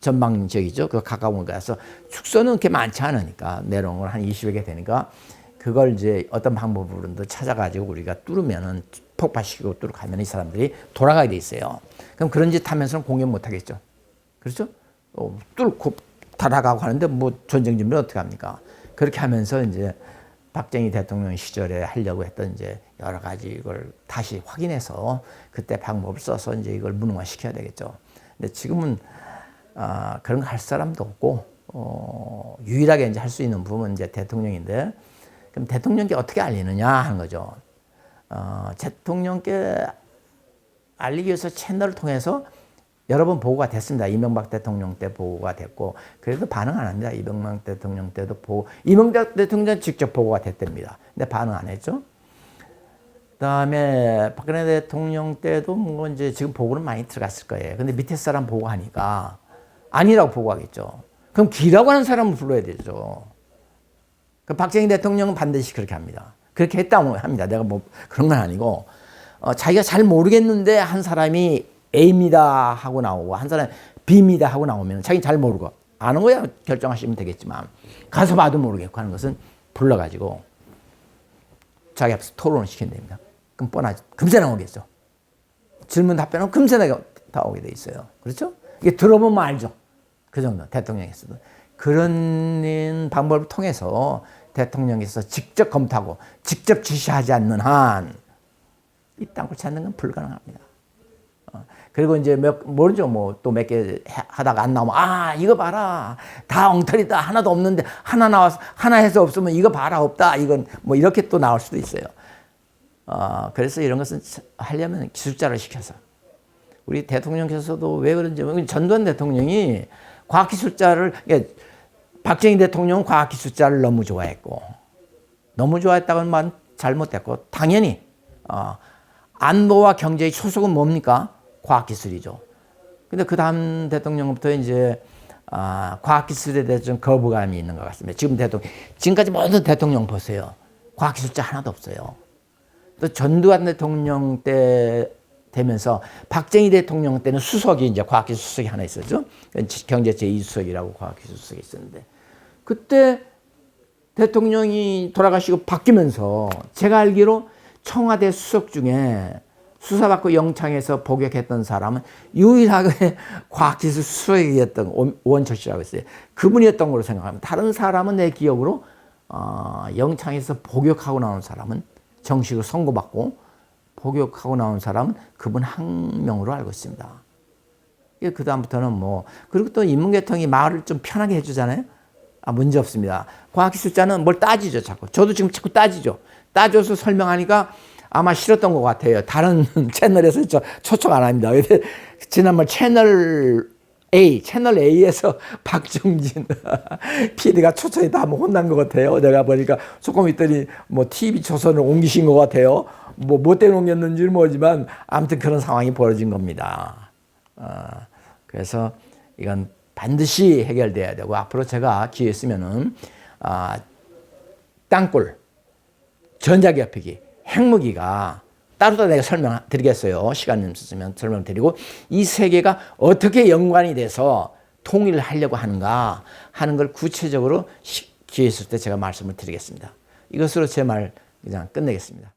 전방적이죠. 그 가까운 데 가서 축소는 그렇게 많지 않으니까 내려온 걸 한 20여 개 되니까 그걸 이제 어떤 방법으로든 찾아가지고 우리가 뚫으면은 폭파시키고 뚫고 가면 이 사람들이 돌아가게 돼 있어요. 그럼 그런 짓 하면서는 공격 못 하겠죠. 그렇죠? 뚫고 달아가고 하는데 전쟁 준비를 어떻게 합니까? 그렇게 하면서 이제 박정희 대통령 시절에 하려고 했던 이제 여러 가지 이걸 다시 확인해서 그때 방법을 써서 이제 이걸 무능화시켜야 되겠죠. 근데 지금은 그런 거 할 사람도 없고 유일하게 이제 할 수 있는 부분은 이제 대통령인데 그럼 대통령께 어떻게 알리느냐 하는 거죠. 대통령께 알리기 위해서 채널을 통해서 여러 번 보고가 됐습니다. 이명박 대통령 때 보고가 됐고 그래도 반응 안 합니다. 이명박 대통령 때도 이명박 대통령 직접 보고가 됐답니다. 근데 반응 안 했죠. 그다음에 박근혜 대통령 때도 이제 지금 보고는 많이 들어갔을 거예요. 근데 밑에 사람 보고하니까 아니라고 보고하겠죠. 그럼 기라고 하는 사람을 불러야 되죠. 그 박정희 대통령은 반드시 그렇게 합니다. 그렇게 했다고 합니다. 내가 그런 건 아니고 자기가 잘 모르겠는데 한 사람이 A입니다 하고 나오고 한 사람이 B입니다 하고 나오면 자기는 잘 모르고 아는 거야 결정하시면 되겠지만 가서 봐도 모르겠고 하는 것은 불러가지고 자기 앞에서 토론을 시켜야 됩니다. 그럼 뻔하죠. 금세 나오겠죠. 질문 답변은 금세 나오게 돼 있어요. 그렇죠? 이게 들어보면 알죠. 그 정도 대통령에서도. 그런 방법을 통해서 대통령께서 직접 검토하고 직접 지시하지 않는 한 이 땅굴 찾는 건 불가능합니다. 그리고 이제 모르죠. 또 몇 개 하다가 안 나오면 이거 봐라 다 엉터리다 하나도 없는데 하나 나와서 하나 해서 없으면 이거 봐라 없다 이건 이렇게 또 나올 수도 있어요. 그래서 이런 것은 하려면 기술자를 시켜서. 우리 대통령께서도 왜 그런지, 전두환 대통령이 과학기술자를, 그러니까 박정희 대통령은 과학기술자를 너무 좋아했고, 너무 좋아했다고는 말 잘못됐고, 당연히, 안보와 경제의 초석은 뭡니까? 과학기술이죠. 근데 그 다음 대통령부터 이제, 과학기술에 대해서 좀 거부감이 있는 것 같습니다. 지금까지 모든 대통령 보세요. 과학기술자 하나도 없어요. 또 전두환 대통령 때 되면서 박정희 대통령 때는 수석이 이제 과학기술 수석이 하나 있었죠. 경제 제2수석이라고 과학기술 수석이 있었는데 그때 대통령이 돌아가시고 바뀌면서 제가 알기로 청와대 수석 중에 수사받고 영창에서 복역했던 사람은 유일하게 과학기술 수석이었던 오원철 씨라고 했어요. 그분이었던 걸로 생각합니다. 다른 사람은 내 기억으로 영창에서 복역하고 나온 사람은 정식으로 선고받고 복역하고 나온 사람은 그분 한 명으로 알고 있습니다. 그 다음부터는 뭐 그리고 또 인문계통이 말을 좀 편하게 해주잖아요. 문제 없습니다. 과학기술자는 뭘 따지죠, 자꾸. 저도 지금 자꾸 따지죠. 따져서 설명하니까 아마 싫었던 것 같아요. 다른 채널에서 초청 안 합니다. 근데 지난번 채널 A에서 박정진 PD가 초청이 다 한번 혼난 것 같아요. 내가 보니까 조금 있더니 뭐 TV 조선을 옮기신 것 같아요. 뭐 때문에 옮겼는지는 모르지만 아무튼 그런 상황이 벌어진 겁니다. 그래서 이건 반드시 해결돼야 되고 앞으로 제가 기회 있으면은 땅굴, 전자기업폐기, 핵무기가 따로 내가 설명드리겠어요. 시간 있으면 설명드리고 이 세 개가 어떻게 연관이 돼서 통일을 하려고 하는가 하는 걸 구체적으로 기회 있을 때 제가 말씀을 드리겠습니다. 이것으로 제 말 그냥 끝내겠습니다.